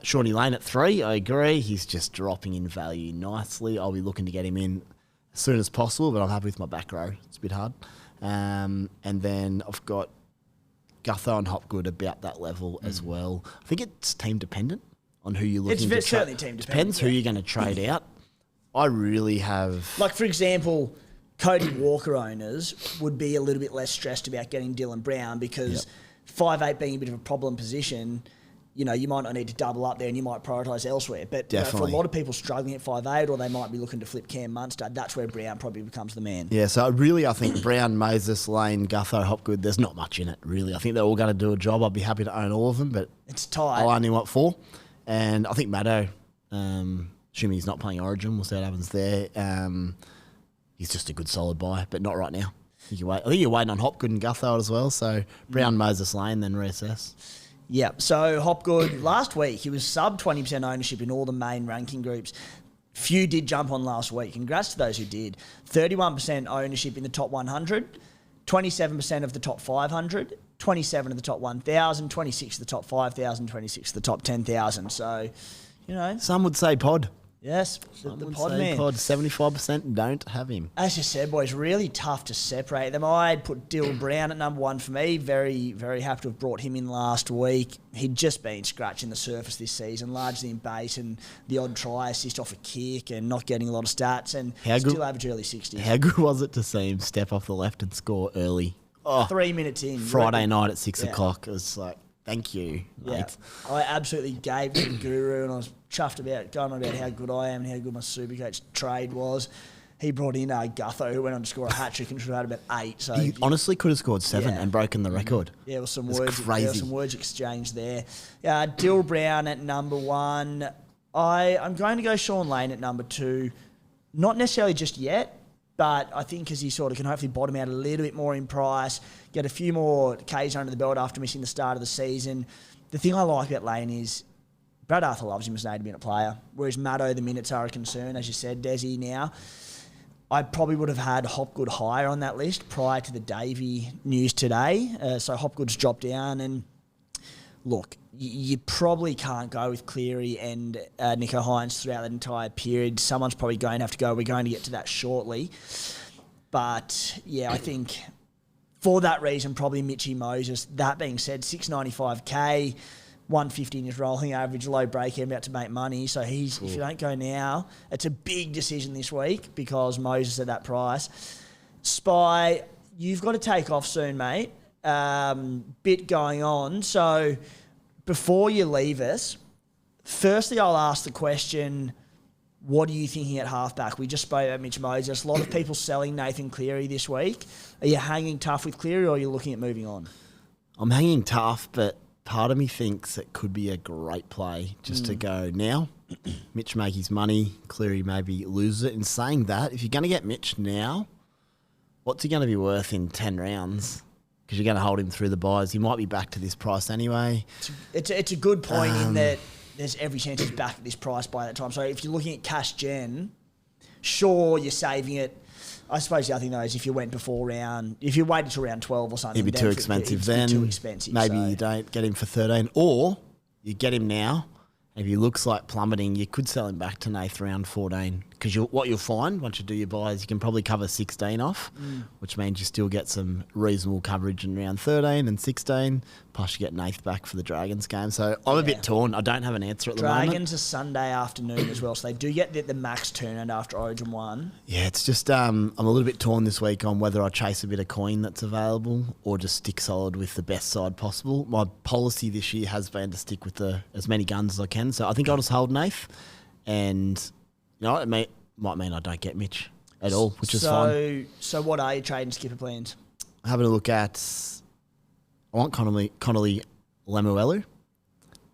Shawnee Lane at 3, I agree. He's just dropping in value nicely. I'll be looking to get him in as soon as possible, but I'm happy with my back row. It's a bit hard. And then I've got Gutho and Hopgood about that level as well. I think it's team dependent on who you're looking to It's certainly team dependent. Depends who you're going to trade out. I really have... Like, for example, Cody Walker owners would be a little bit less stressed about getting Dylan Brown because 5'8" being a bit of a problem position, you might not need to double up there and you might prioritise elsewhere. But for a lot of people struggling at 5'8", or they might be looking to flip Cam Munster, that's where Brown probably becomes the man. Yeah, so really I think Brown, Moses, Lane, Gutho, Hopgood, there's not much in it, really. I think they're all going to do a job. I'd be happy to own all of them, but it's tight. I'll only want 4. And I think Maddo, assuming he's not playing Origin, we'll see what happens there. He's just a good solid buy, but not right now. I think you're waiting on Hopgood and Gutho as well, so Brown, Moses, Lane, then reassess. Yeah, so Hopgood, last week, he was sub 20% ownership in all the main ranking groups. Few did jump on last week. Congrats to those who did. 31% ownership in the top 100, 27% of the top 500, 27 of the top 1,000, 26 of the top 5,000, 26 of the top 10,000. So, Some would say pod. Yes, the pod man. Pod, 75% don't have him. As you said, boys, really tough to separate them. I'd put Dylan Brown at number 1 for me. Very, very happy to have brought him in last week. He'd just been scratching the surface this season, largely in bait and the odd try assist off a kick and not getting a lot of stats and still average early 60s. How good was it to see him step off the left and score early? 3 minutes in. Friday night at 6 o'clock. It was like, thank you, mate. I absolutely gave to the guru and I was chuffed going on about how good I am and how good my Supercoach trade was. He brought in Gutho, who went on to score a hat-trick and should have had about 8. So he honestly could have scored 7 and broken the record. Yeah, there was some words exchanged there. Dill Brown at number 1. I'm going to go Sean Lane at number 2. Not necessarily just yet, but I think as he sort of can hopefully bottom out a little bit more in price, get a few more Ks under the belt after missing the start of the season. The thing I like about Lane is Brad Arthur loves him as an 80-minute player, whereas Maddo, the minutes are a concern, as you said, Desi now. I probably would have had Hopgood higher on that list prior to the Davey news today. So Hopgood's dropped down and look, you probably can't go with Cleary and Nicho Hines throughout that entire period. Someone's probably going to have to go. We're going to get to that shortly. But, yeah, I think for that reason, probably Mitchy Moses. That being said, 695K, 150 in his rolling average, low break, about to make money. So if you don't go now, it's a big decision this week because Moses at that price. Spy, you've got to take off soon, mate. Bit going on. So before you leave us, firstly, I'll ask the question, what are you thinking at halfback? We just spoke about Mitch Moses. A lot of people selling Nathan Cleary this week. Are you hanging tough with Cleary or are you looking at moving on? I'm hanging tough, but part of me thinks it could be a great play just to go now. Mitch make his money, Cleary maybe lose it. In saying that, if you're going to get Mitch now, what's he going to be worth in 10 rounds? Because you're going to hold him through the buys. He might be back to this price anyway. It's a good point in that there's every chance he's back at this price by that time. So if you're looking at cash gen, sure, you're saving it. I suppose the other thing, though, is if you went before round, if you waited till round 12 or something, It'd be too expensive then. Too expensive. Maybe you don't get him for 13. Or you get him now. If he looks like plummeting, you could sell him back to Nath round 14 because what you'll find once you do your buys, you can probably cover 16 off, which means you still get some reasonable coverage in round 13 and 16, plus you get Nath back for the Dragons game. So I'm a bit torn. I don't have an answer at the moment. Dragons are Sunday afternoon as well, so they do get the max turnaround after Origin 1. Yeah, it's just I'm a little bit torn this week on whether I chase a bit of coin that's available or just stick solid with the best side possible. My policy this year has been to stick with as many guns as I can, so I think I'll just hold Nath, and you know, it might mean I don't get Mitch at all, which is fine. So what are your trade and skipper plans? Having a look at, I want Connolly Lemuelu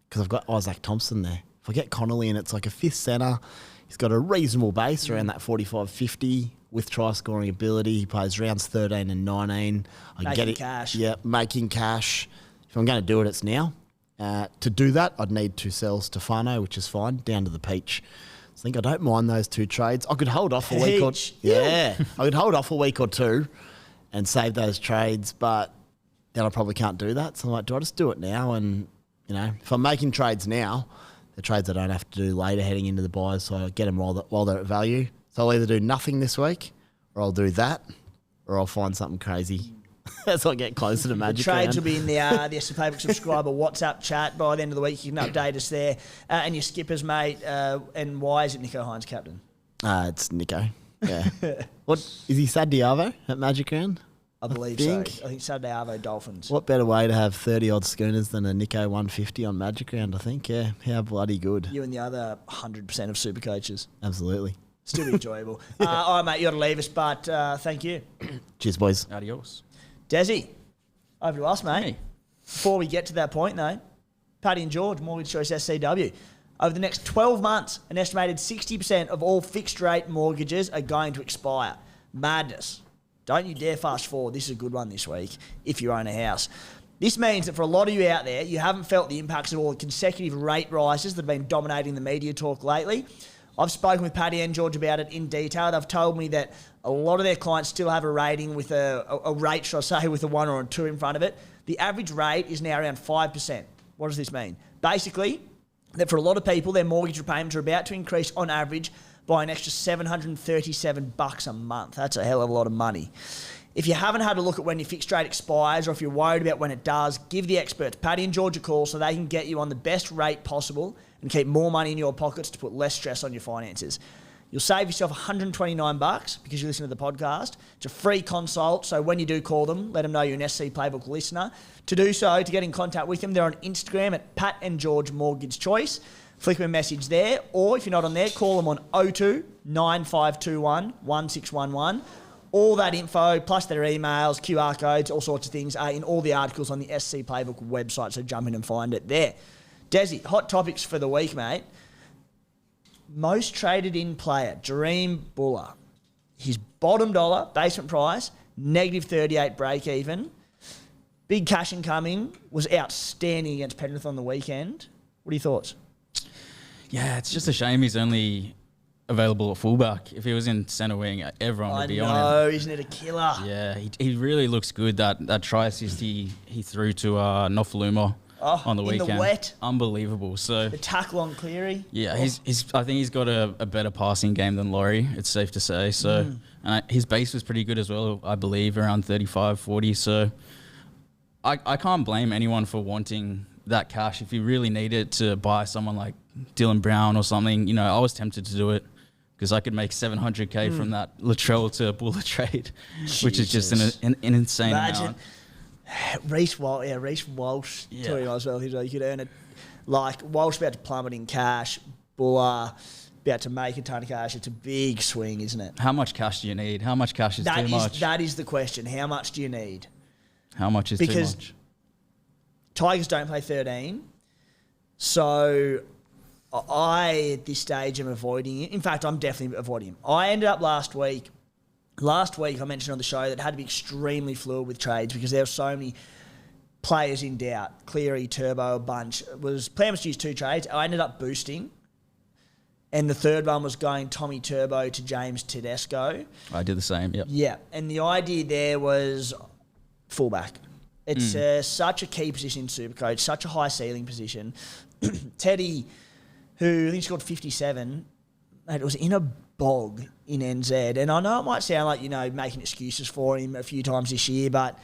because I've got Isaac Thompson there. If I get Connolly and it's like a fifth centre, he's got a reasonable base around that 45-50 with try-scoring ability. He plays rounds 13 and 19. Making cash. Yeah, making cash. If I'm going to do it, it's now. To do that, I'd need to sell Stefano, which is fine, down to the Peach. I think I don't mind those two trades. I could hold off a week or I could hold off a week or two and save those trades, but then I probably can't do that. So I'm like, do I just do it now? And you know, if I'm making trades now, the trades I don't have to do later heading into the buys, so I get them while they're at value. So I'll either do nothing this week, or I'll do that, or I'll find something crazy as I get closer to Magic Trades Round. will be in the SC Playbook subscriber WhatsApp chat by the end of the week. You can update us there. And your skippers, mate. And why is it Nico Hines captain? It's Nico. Yeah. What is he? Sadiavo at Magic Round? I believe so. I think Saturday Arvo Dolphins. What better way to have 30 odd schooners than a Nico 150 on Magic Round? I think. Yeah. How bloody good. You and the other 100% of super coaches. Absolutely. Still be enjoyable. All right, mate. You got to leave us, but thank you. Cheers, boys. Adios. Desi, over to us, mate. Hey. Before we get to that point, though, Paddy and George, Mortgage Choice SCW. Over the next 12 months, an estimated 60% of all fixed-rate mortgages are going to expire. Madness. Don't you dare fast forward. This is a good one this week if you own a house. This means that for a lot of you out there, you haven't felt the impacts of all the consecutive rate rises that have been dominating the media talk lately. I've spoken with Paddy and George about it in detail. They've told me that a lot of their clients still have a rating with a rate, should I say, with a 1 or a 2 in front of it. The average rate is now around 5%. What does this mean? Basically, that for a lot of people, their mortgage repayments are about to increase on average by an extra $737 a month. That's a hell of a lot of money. If you haven't had a look at when your fixed rate expires, or if you're worried about when it does, give the experts, Paddy and George, a call so they can get you on the best rate possible and keep more money in your pockets to put less stress on your finances. You'll save yourself $129 because you listen to the podcast. It's a free consult, so when you do call them, let them know you're an SC Playbook listener. To do so, to get in contact with them, they're on Instagram at Pat and George Mortgage Choice. Flick them a message there, or if you're not on there, call them on 02 9521 1611. All that info, plus their emails, QR codes, all sorts of things, are in all the articles on the SC Playbook website, so jump in and find it there. Desi, hot topics for the week, mate. Most traded in player, Dream Bula. His bottom dollar, basement price, -38 break even. Big cash incoming, was outstanding against Penrith on the weekend. What are your thoughts? Yeah, it's just a shame he's only available at fullback. If he was in centre wing, everyone would be on him. I know, isn't it a killer? Yeah, he really looks good. That try assist he threw to Nofaluma on the weekend. In the wet. Unbelievable. So The tackle on Cleary. yeah, I think he's got a better passing game than Laurie, it's safe to say. So his base was pretty good as well, I believe, around 35, 40. So I can't blame anyone for wanting that cash. If you really need it to buy someone like Dylan Brown or something, you know, I was tempted to do it because I could make $700K from that Latrell to Bula trade, which is just an insane amount. Reece Walsh too as well. You could earn it. Like Walsh about to plummet in cash, Bula about to make a ton of cash. It's a big swing, isn't it? How much cash do you need? How much cash is too much? That is the question. How much do you need? How much is too much? Tigers don't play 13, so I, at this stage, am avoiding it. In fact, I'm definitely avoiding him. I ended up last week, I mentioned on the show that it had to be extremely fluid with trades because there were so many players in doubt. Cleary, Turbo, a bunch. Plan was to use 2 trades. I ended up boosting. And the third one was going Tommy Turbo to James Tedesco. I did the same, yep. Yeah, and the idea there was fullback. It's such a key position in Supercoach, such a high ceiling position. Teddy, who I think scored 57, mate, it was in a bog in NZ. And I know it might sound like, making excuses for him a few times this year, but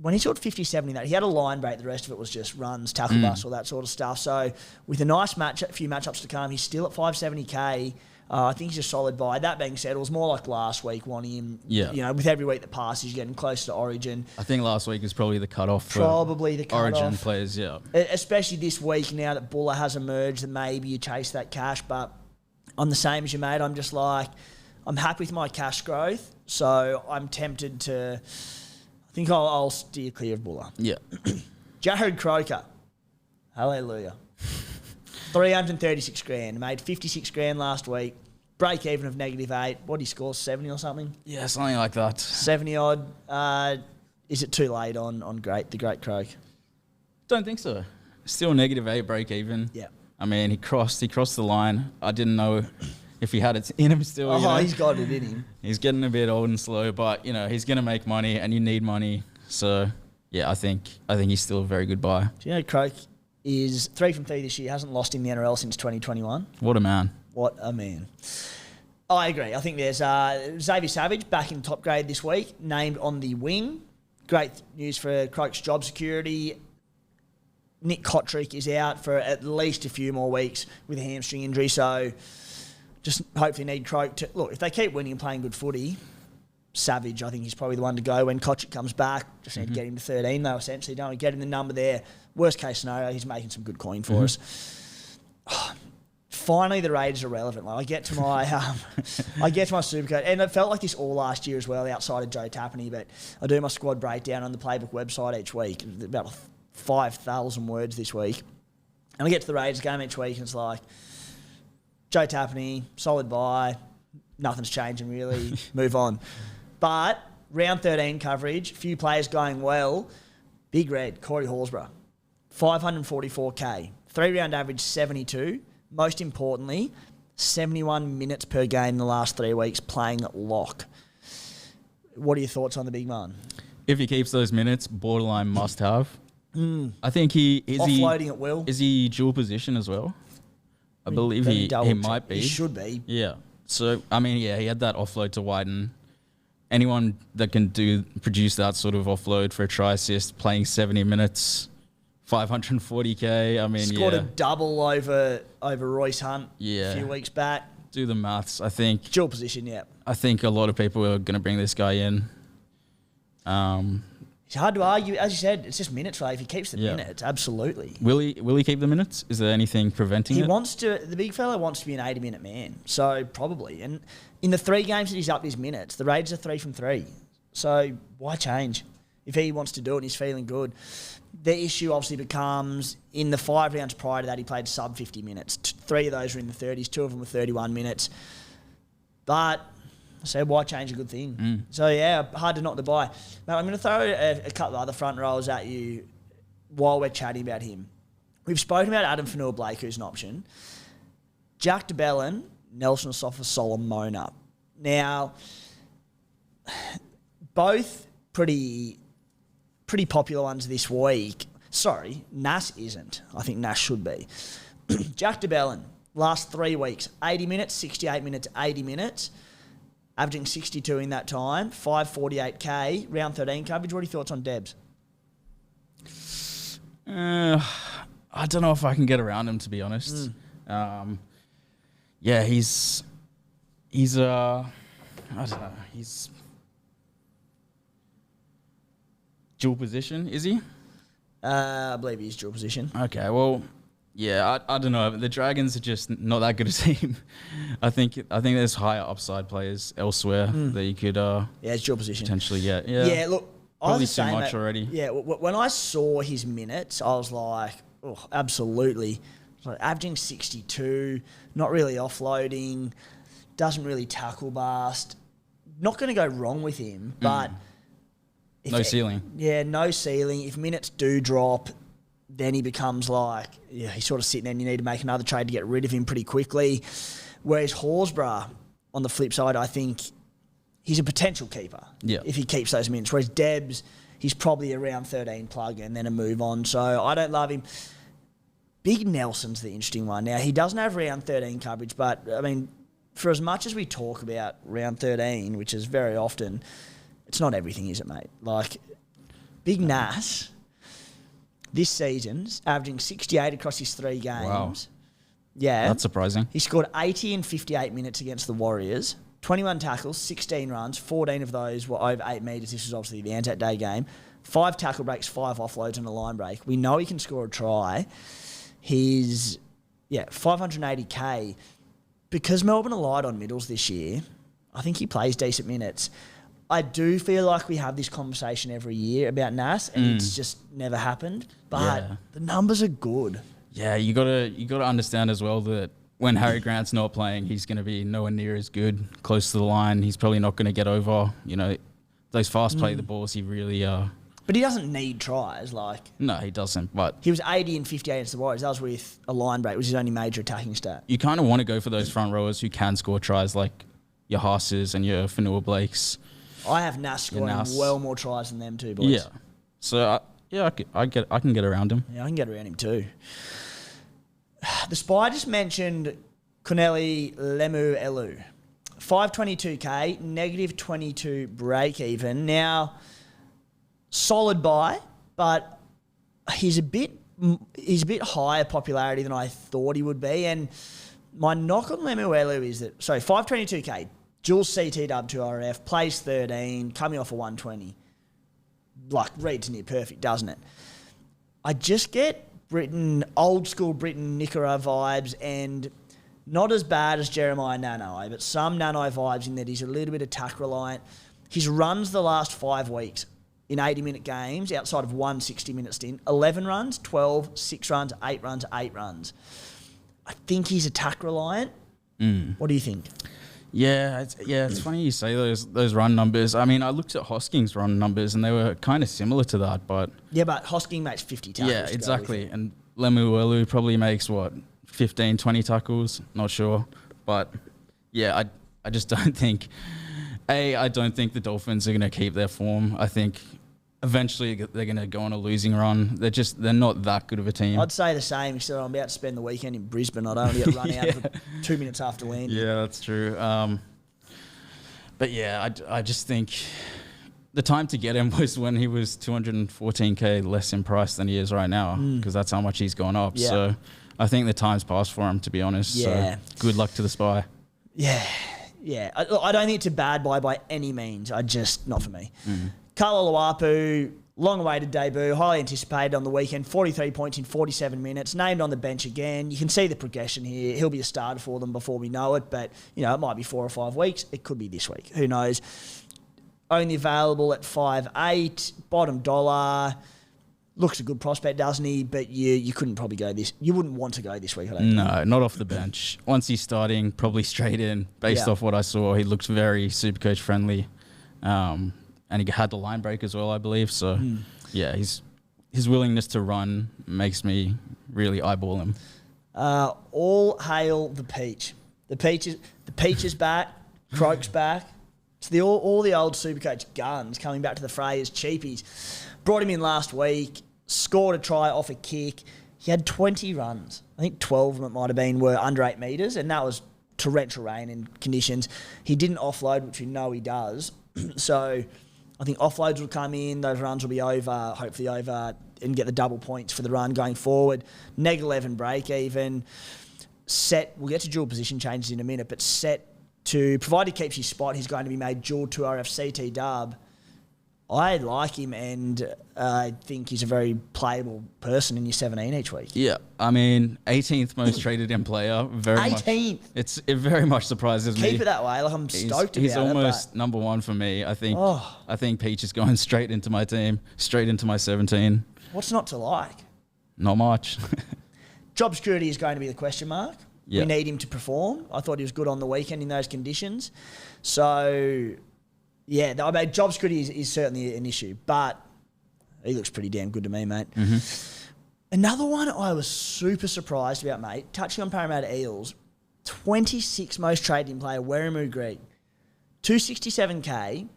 when he scored 50, 70 that, he had a line break. The rest of it was just runs, tackle bust, all that sort of stuff. So with a few matchups to come, he's still at 570K. I think he's a solid buy. That being said, it was more like last week wanting him. Yeah. With every week that passes, you're getting closer to Origin. I think last week is probably the cutoff for Probably the cutoff. Origin players, yeah. Especially this week now that Bula has emerged, and maybe you chase that cash. But I'm the same as you, mate. I'm just like, I'm happy with my cash growth. So I'm tempted to, I think I'll steer clear of Bula. Yeah. Jared Croker. Hallelujah. 336 grand. Made 56 grand last week. Break even of -8. What did he score? 70 or something? Yeah, something like that. 70 odd. Is it too late on the great Croak? Don't think so. Still -8 break even. Yeah. I mean, he crossed the line. I didn't know if he had it in him still. He's got it in him. He's getting a bit old and slow, but he's gonna make money, and you need money. So yeah, I think he's still a very good buy. Do you know Croak is 3 from 3 this year, hasn't lost in the NRL since 2021. What a man. What a man. I agree. I think there's Xavier Savage back in top grade this week, named on the wing. Great news for Croak's job security. Nick Kotrick is out for at least a few more weeks with a hamstring injury, so just hopefully need Croak to... Look, if they keep winning and playing good footy, Savage, I think he's probably the one to go when Kotrick comes back. Just need to get him to 13, though, essentially. Don't get him the number there. Worst case scenario, he's making some good coin for us. Finally, the Raiders are relevant. Like, I get to my Supercoach, and it felt like this all last year as well, outside of Joe Tapney. But I do my squad breakdown on the Playbook website each week, about 5,000 words this week, and I get to the Raiders game each week, and it's like Joe Tapney, solid buy, nothing's changing really, move on. But round 13 coverage, few players going well. Big red, Corey Horsburgh, 544K, 3-round average 72. Most importantly, 71 minutes per game in the last 3 weeks playing lock. What are your thoughts on the big man? If he keeps those minutes, borderline must have. I think he is offloading at will. Is he dual position as well? I believe he might be. He should be. Yeah. So I mean, yeah, he had that offload to Wyden. Anyone that can produce that sort of offload for a try assist, playing 70 minutes, 540K. I mean, scored a double over Royce Hunt a few weeks back. Do the maths. I think dual position. Yeah. I think a lot of people are going to bring this guy in. It's hard to argue. As you said, it's just minutes, right? If he keeps the minutes, absolutely. Will he keep the minutes? Is there anything preventing it? He wants to. The big fella wants to be an 80-minute man. So probably. And in the 3 games that he's up his minutes, the Raiders are 3 from 3. So why change? If he wants to do it and he's feeling good. The issue obviously becomes in the 5 rounds prior to that, he played sub 50 minutes. 3 of those were in the 30s. 2 of them were 31 minutes. But so why change a good thing? So, yeah, hard to not to buy. Now, I'm going to throw a couple of other front rows at you while we're chatting about him. We've spoken about Adam Fanua-Blake, who's an option. Jack DeBellin, Nelson Asafa Solomona. Now, both pretty popular ones this week. Sorry, Nass isn't. I think Nass should be. Jack DeBellin, last 3 weeks, 80 minutes, 68 minutes, 80 minutes. Averaging 62 in that time, 548K, round 13 coverage. What are your thoughts on Debs? I don't know if I can get around him, to be honest. Yeah, he's I don't know, he's dual position, is he? I believe he's dual position. Okay, well, yeah, I don't know. The Dragons are just not that good a team. I think there's higher upside players elsewhere that you could it's dual position potentially get. Yeah, yeah. Look, probably too much already. Yeah, when I saw his minutes, I was like, oh, absolutely. Like averaging 62, not really offloading, doesn't really tackle bust. Not going to go wrong with him, but no ceiling. Yeah, no ceiling. If minutes do drop, then he becomes like, he's sort of sitting there and you need to make another trade to get rid of him pretty quickly. Whereas Horsburgh, on the flip side, I think he's a potential keeper if he keeps those minutes. Whereas Debs, he's probably a round 13 plug and then a move on. So I don't love him. Big Nelson's the interesting one. Now, he doesn't have round 13 coverage, but, I mean, for as much as we talk about round 13, which is very often, it's not everything, is it, mate? Like, Big Nas this season's averaging 68 across his 3 games. Wow. Yeah. That's surprising. He scored 80 in 58 minutes against the Warriors, 21 tackles, 16 runs, 14 of those were over 8 metres. This was obviously the Anzac Day game. 5 tackle breaks, 5 offloads and a line break. We know he can score a try. He's, 580k. Because Melbourne relied on middles this year, I think he plays decent minutes. I do feel like we have this conversation every year about Nas, and it's just never happened. But the numbers are good. Yeah, you gotta understand as well that when Harry Grant's not playing, he's going to be nowhere near as good, close to the line. He's probably not going to get over, those fast play the balls. He really But he doesn't need tries. No, he doesn't. But he was 80 and 58 against the Warriors. That was with a line break, which is his only major attacking stat. you kind of want to go for those front rowers who can score tries, like your Haas's and your Fanua Blakes. I have Nas scoring well more tries than them two boys. Yeah. So I can get around him. Yeah, I can get around him too. The Spy just mentioned Corneli Lemuelu. 522k, negative 22 break even. Now, solid buy, but he's a bit higher popularity than I thought he would be. And my knock on Lemuelu is that, 522k, dual CT dub to RF, plays 13, coming off a 120. Reads near perfect, doesn't it? I just get old school Britain Nicola vibes, and not as bad as Jeremiah Nanai, but some Nanai vibes in that he's a little bit attack reliant. His runs the last 5 weeks in 80-minute games, outside of one 60-minute stint, 11 runs, 12, 6 runs, 8 runs, 8 runs. I think he's attack reliant. What do you think? Yeah, it's funny you say those run numbers. I mean, I looked at Hosking's run numbers and they were kind of similar to that, but... Yeah, but Hosking makes 50 tackles. Yeah, exactly. And Lemuelu probably makes, 15, 20 tackles? Not sure. But, yeah, I just don't think... I don't think the Dolphins are going to keep their form. I think eventually they're going to go on a losing run. They're not that good of a team. I'd say the same. So I'm about to spend the weekend in Brisbane. I don't want to get run out for 2 minutes after landing. Yeah, that's true. But yeah, I just think the time to get him was when he was 214k less in price than he is right now, because that's how much he's gone up. Yeah. So I think the time's passed for him, to be honest. Yeah. So good luck to the Spy. Yeah. I don't think it's a bad buy by any means. Not for me. Carlo Luapu, long-awaited debut, highly anticipated on the weekend, 43 points in 47 minutes, named on the bench again. You can see the progression here. He'll be a starter for them before we know it, but, it might be 4 or 5 weeks. It could be this week. Who knows? Only available at 5'8", bottom dollar. Looks a good prospect, doesn't he? But you couldn't probably go this. You wouldn't want to go this week, I don't think. No, not off the bench. Once he's starting, probably straight in. Based off what I saw, he looked very Supercoach friendly. And he had the line break as well, I believe. So, yeah, his willingness to run makes me really eyeball him. All hail the Peach. The Peach is back. Croak's back. It's all the old Supercoach guns coming back to the fray as cheapies. Brought him in last week. Scored a try off a kick. He had 20 runs. I think 12 of them, it might have been, were under 8 metres, and that was torrential rain and conditions. He didn't offload, which we know he does. So I think offloads will come in, those runs will be over, hopefully over, and get the double points for the run going forward. Neg 11 break even. Set, we'll get to dual position changes in a minute, but set to, provided he keeps his spot, he's going to be made dual 2RF CT dub. I like him, and I think he's a very playable person in your 17 each week. Yeah, I mean, 18th most traded in player. 18th. It very much surprises me. Keep it that way. I'm stoked about it. He's almost number 1 for me. I think Peach is going straight into my team, straight into my 17. What's not to like? Not much. Job security is going to be the question mark. Yeah. We need him to perform. I thought he was good on the weekend in those conditions. So... yeah, I mean, job security is certainly an issue, but he looks pretty damn good to me, mate. Another one I was super surprised about, mate, touching on Parramatta Eels, 26 most traded in player, Weremu Greig, 267k,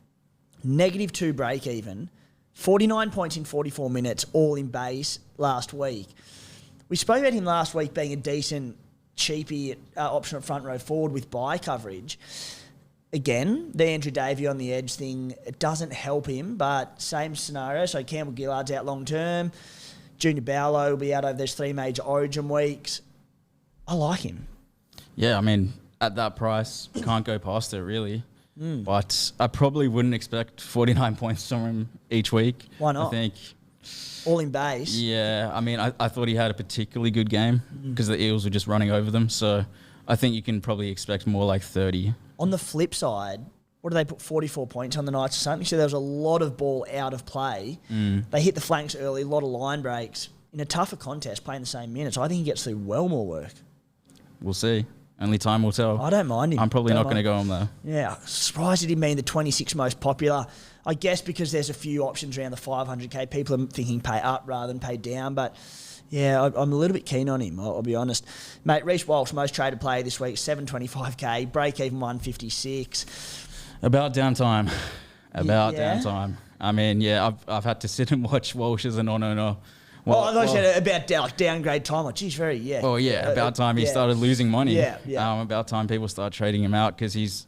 negative 2 break even, 49 points in 44 minutes, all in base last week. We spoke about him last week being a decent cheapy option at front row forward with bye coverage. Again, the Andrew Davey on the edge thing, it doesn't help him, but same scenario. So Campbell Gillard's out long term. Junior Bowlow will be out over those 3 major Origin weeks. I like him. Yeah, I mean, at that price, can't go past it, really. But I probably wouldn't expect 49 points from him each week. Why not? I think... All in base. Yeah, I mean, I thought he had a particularly good game because the Eels were just running over them. So I think you can probably expect more like 30. On the flip side, what do they put 44 points on the Knights or something? So there was a lot of ball out of play. They hit the flanks early, a lot of line breaks. In a tougher contest, playing the same minutes, I think he gets through well more work. We'll see. Only time will tell. I don't mind him. I'm probably not going to go on though. Yeah, surprised he didn't mean the 26th most popular. I guess because there's a few options around the 500k. People are thinking pay up rather than pay down. But yeah, I'm a little bit keen on him, I'll be honest. Mate, Reece Walsh, most traded player this week, 725k, break even 156. About downtime. About Yeah. downtime. I mean, yeah, I've had to sit and watch Walsh as a non-owner. I thought you said about downgrade time. Like, geez, Well, yeah, about time he started losing money. Yeah. About time people start trading him out because he's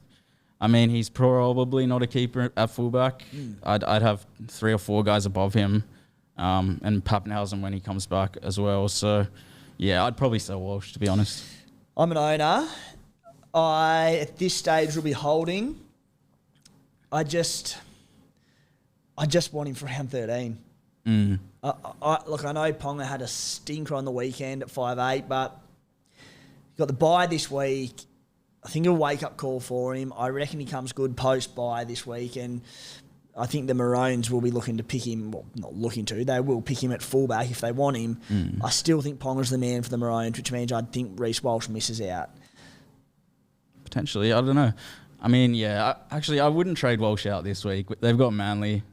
probably not a keeper at fullback. I'd have 3 or 4 guys above him, and Pappenhausen when he comes back as well. So, yeah, I'd probably sell Walsh, to be honest. I'm an owner. At this stage, will be holding. I just want him for round 13. Look, I know Ponga had a stinker on the weekend at 5'8", but got the bye this week. I think a wake-up call for him. I reckon he comes good post-bye this week, and I think the Maroons will be looking to pick him. Well, not looking to. They will pick him at fullback if they want him. I still think Ponga's the man for the Maroons, which means I think Reece Walsh misses out. Potentially, I don't know. I mean, yeah, I wouldn't trade Walsh out this week. They've got Manly.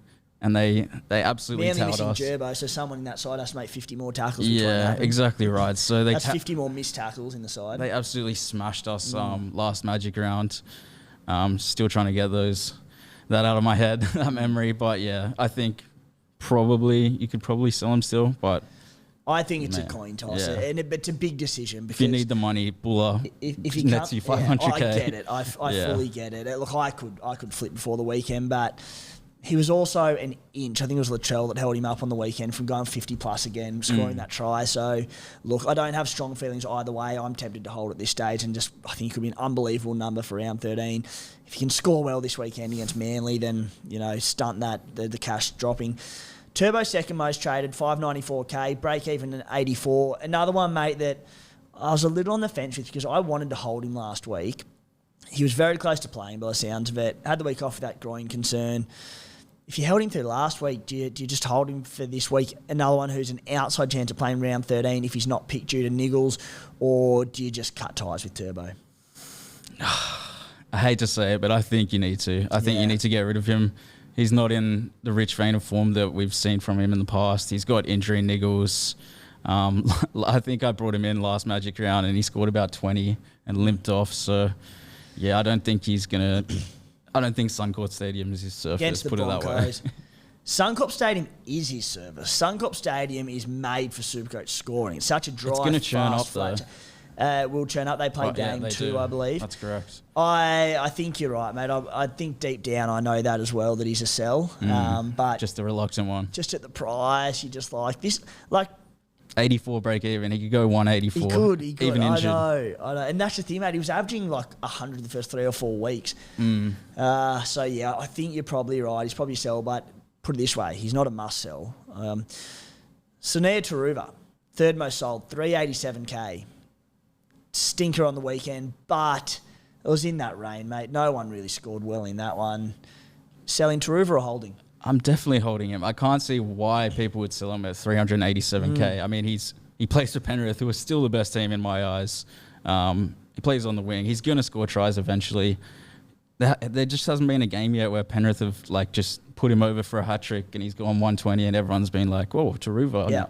And they absolutely Manly tailed missing us. Gerbo, so someone in that side has to make 50 more tackles. Yeah, exactly right. So that's 50 more missed tackles in the side. They absolutely smashed us last Magic round. Still trying to get that out of my head, that memory. But yeah, I think you could probably sell them still. But I think it's a coin toss, and it's a big decision. Because if you need the money, Bula if he nets you 500k. I get it. I fully get it. Look, I could flip before the weekend, but he was also an inch. I think it was Latrell that held him up on the weekend from going 50-plus again, scoring that try. So, look, I don't have strong feelings either way. I'm tempted to hold at this stage, and I think it could be an unbelievable number for round 13. If he can score well this weekend against Manly, then, stunt the cash dropping. Turbo second most traded, 594k, break even at 84. Another one, mate, that I was a little on the fence with because I wanted to hold him last week. He was very close to playing by the sounds of it. Had the week off with that groin concern. If you held him through last week, do you just hold him for this week? Another one who's an outside chance of playing round 13 if he's not picked due to niggles, or do you just cut ties with Turbo? I hate to say it, but I think you need to. I think you need to get rid of him. He's not in the rich vein of form that we've seen from him in the past. He's got injury niggles. I think I brought him in last Magic round and he scored about 20 and limped off. So, yeah, I don't think he's going to... I don't think Suncorp Stadium is his surface, Against the put Broncos. it that way. Suncorp Stadium is his service. Suncorp Stadium is made for Supercoach scoring. It's such a dry, It's going to churn up, though. Will churn up. They play game 2, I believe. That's correct. I think you're right, mate. I think deep down I know that as well, that he's a sell. But just a reluctant one. Just at the price, you just like this. 84 break even. He could go 184. He could. Even injured. I know. And that's the thing, mate. He was averaging 100 the first 3 or 4 weeks. So, yeah, I think you're probably right. He's probably a sell, but put it this way, he's not a must sell. Sunea Taruva, third most sold, 387k. Stinker on the weekend, but it was in that rain, mate. No one really scored well in that one. Selling Taruva or holding? I'm definitely holding him. I can't see why people would sell him at 387k. I mean, he plays for Penrith, who is still the best team in my eyes. He plays on the wing. He's going to score tries eventually. There just hasn't been a game yet where Penrith have just put him over for a hat-trick and he's gone 120 and everyone's been like, whoa, Taruva. Yeah.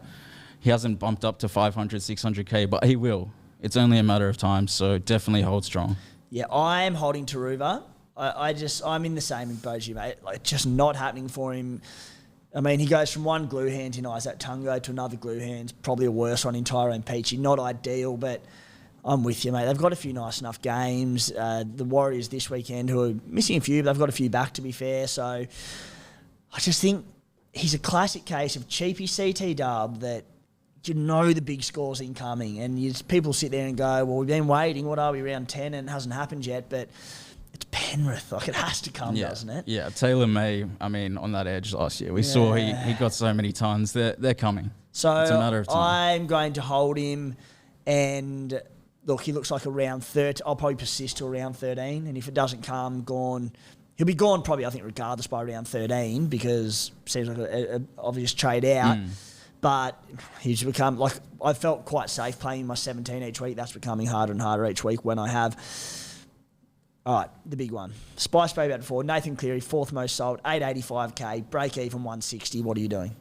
He hasn't bumped up to 500, 600k, but he will. It's only a matter of time, so definitely hold strong. Yeah, I am holding Taruva. I'm in the same boat as you, mate. Just not happening for him. I mean, he goes from one glue hand in Isaac Tungo to another glue hand. Probably a worse one in Tyrone Peachey. Not ideal, but I'm with you, mate. They've got a few nice enough games. The Warriors this weekend, who are missing a few, but they've got a few back, to be fair. So I just think he's a classic case of cheapy CT dub that you know the big score's incoming. And people sit there and go, well, we've been waiting. What are we, round 10? And it hasn't happened yet. But it's Penrith. Like, it has to come, doesn't it? Yeah, Taylor May, I mean, on that edge last year, we saw he got so many tons. They're coming. So it's a matter of time. I'm going to hold him and... Look, he looks like around 30. I'll probably persist to around 13. And if it doesn't come, gone. He'll be gone probably, I think, regardless by around 13 because it seems like an obvious trade out. But he's become, like, I felt quite safe playing my 17 each week. That's becoming harder and harder each week when I have. All right, the big one. Spice Baby out before. Nathan Cleary, fourth most sold, 885k, break even 160. What are you doing?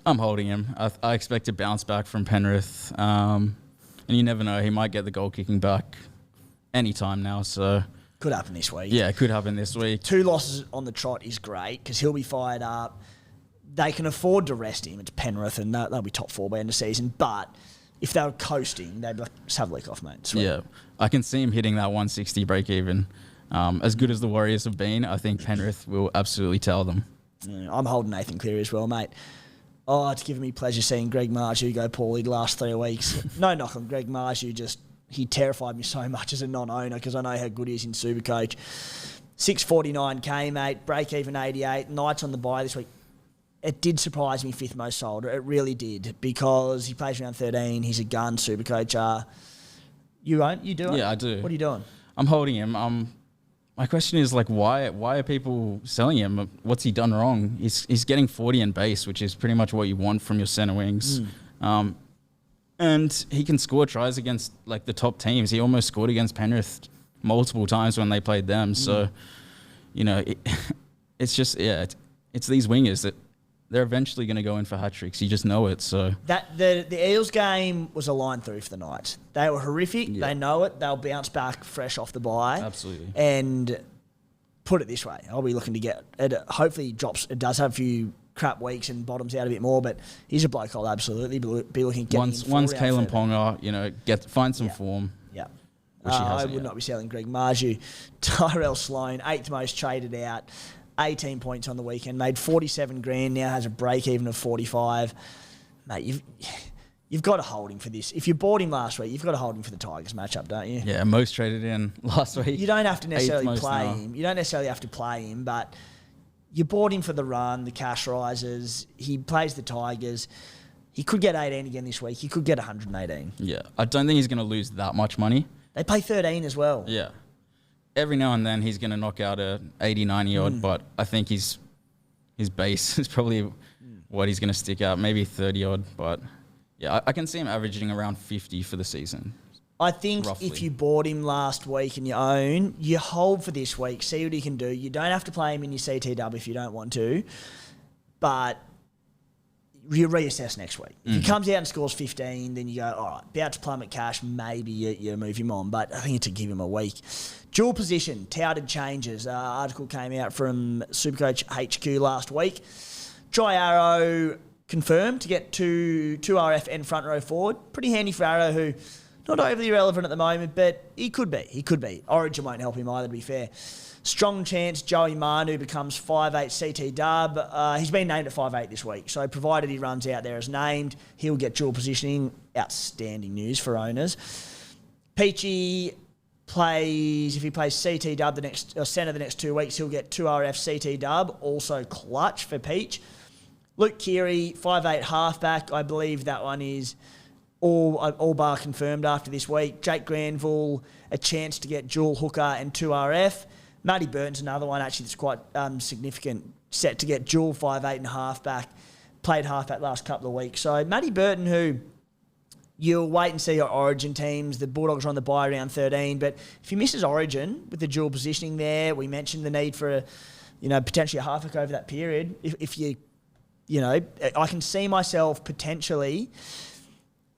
I'm holding him. I expect a bounce back from Penrith. And you never know, he might get the goal kicking back anytime now. So could happen this week. Yeah, it could happen this week. 2 losses on the trot is great because he'll be fired up. They can afford to rest him. It's Penrith and they'll be top 4 by end of season. But if they were coasting, they'd be like, just have a week off, mate. Sweet. Yeah, I can see him hitting that 160 break even. As good as the Warriors have been, I think Penrith will absolutely tell them. Yeah, I'm holding Nathan Cleary as well, mate. Oh, it's given me pleasure seeing Greg Marju go poorly the last 3 weeks. No knock on Greg Marju, he terrified me so much as a non-owner because I know how good he is in Supercoach. 649k, mate, break even 88, Knights on the bye this week. It did surprise me 5th most sold. It really did because he plays around 13. He's a gun Supercoach. You won't? You do it? Yeah, I do. What are you doing? I'm holding him. My question is, like, why are people selling him? What's he done wrong? He's getting 40 in base, which is pretty much what you want from your centre wings. And he can score tries against, like, the top teams. He almost scored against Penrith multiple times when they played them. So, you know, it's just, it's these wingers that they're eventually going to go in for hat-tricks. You just know it. So the Eels game was a line through for the Knights. They were horrific. Yeah. They know it. They'll bounce back fresh off the bye. Absolutely. And put it this way, I'll be looking to get it. Hopefully, he drops. It does have a few crap weeks and bottoms out a bit more, but he's a bloke I'll absolutely be looking to get once Kalen Ponga, find some form. Yeah. I would not be selling Greg Marju. Tyrell Sloan, 8th most traded out. 18 points on the weekend, made 47 grand, now has a break even of 45. Mate, you've got to hold him for this. If you bought him last week, you've got to hold him for the Tigers matchup, don't you? Yeah, most traded in last week. You don't have to necessarily play him. You don't necessarily have to play him, but you bought him for the run, the cash rises. He plays the Tigers. He could get 18 again this week. He could get 118. Yeah, I don't think he's going to lose that much money. They pay 13 as well. Yeah. Every now and then he's going to knock out a 80, 90 odd, but I think his base is probably what he's going to stick out, maybe 30 odd. But yeah, I can see him averaging around 50 for the season. I think roughly. If you bought him last week and you own, you hold for this week, see what he can do. You don't have to play him in your CTW if you don't want to, but you reassess next week. If he comes out and scores 15, then you go, all right, about to plummet cash, maybe you move him on. But I think it's to give him a week. Dual position, touted changes. Article came out from Supercoach HQ last week. Dry Arrow confirmed to get two RF and front row forward. Pretty handy for Arrow, who not overly relevant at the moment, but he could be. He could be. Origin won't help him either, to be fair. Strong chance Joey Manu becomes 5'8" CT dub. He's been named at 5'8" this week, so provided he runs out there as named, he'll get dual positioning. Outstanding news for owners. Peachey plays, if he plays CT dub centre the next 2 weeks, he'll get 2 RF CT dub, also clutch for Peach. Luke Keary, 5'8" halfback. I believe that one is all bar confirmed after this week. Jake Granville, a chance to get dual hooker and 2 RF. Matty Burton's another one actually that's quite significant, set to get dual 5'8" and halfback. Played halfback last couple of weeks. So Matty Burton, who you'll wait and see your Origin teams. The Bulldogs are on the bye around 13, but if he misses Origin with the dual positioning there, we mentioned the need for potentially a halfback over that period. If I can see myself potentially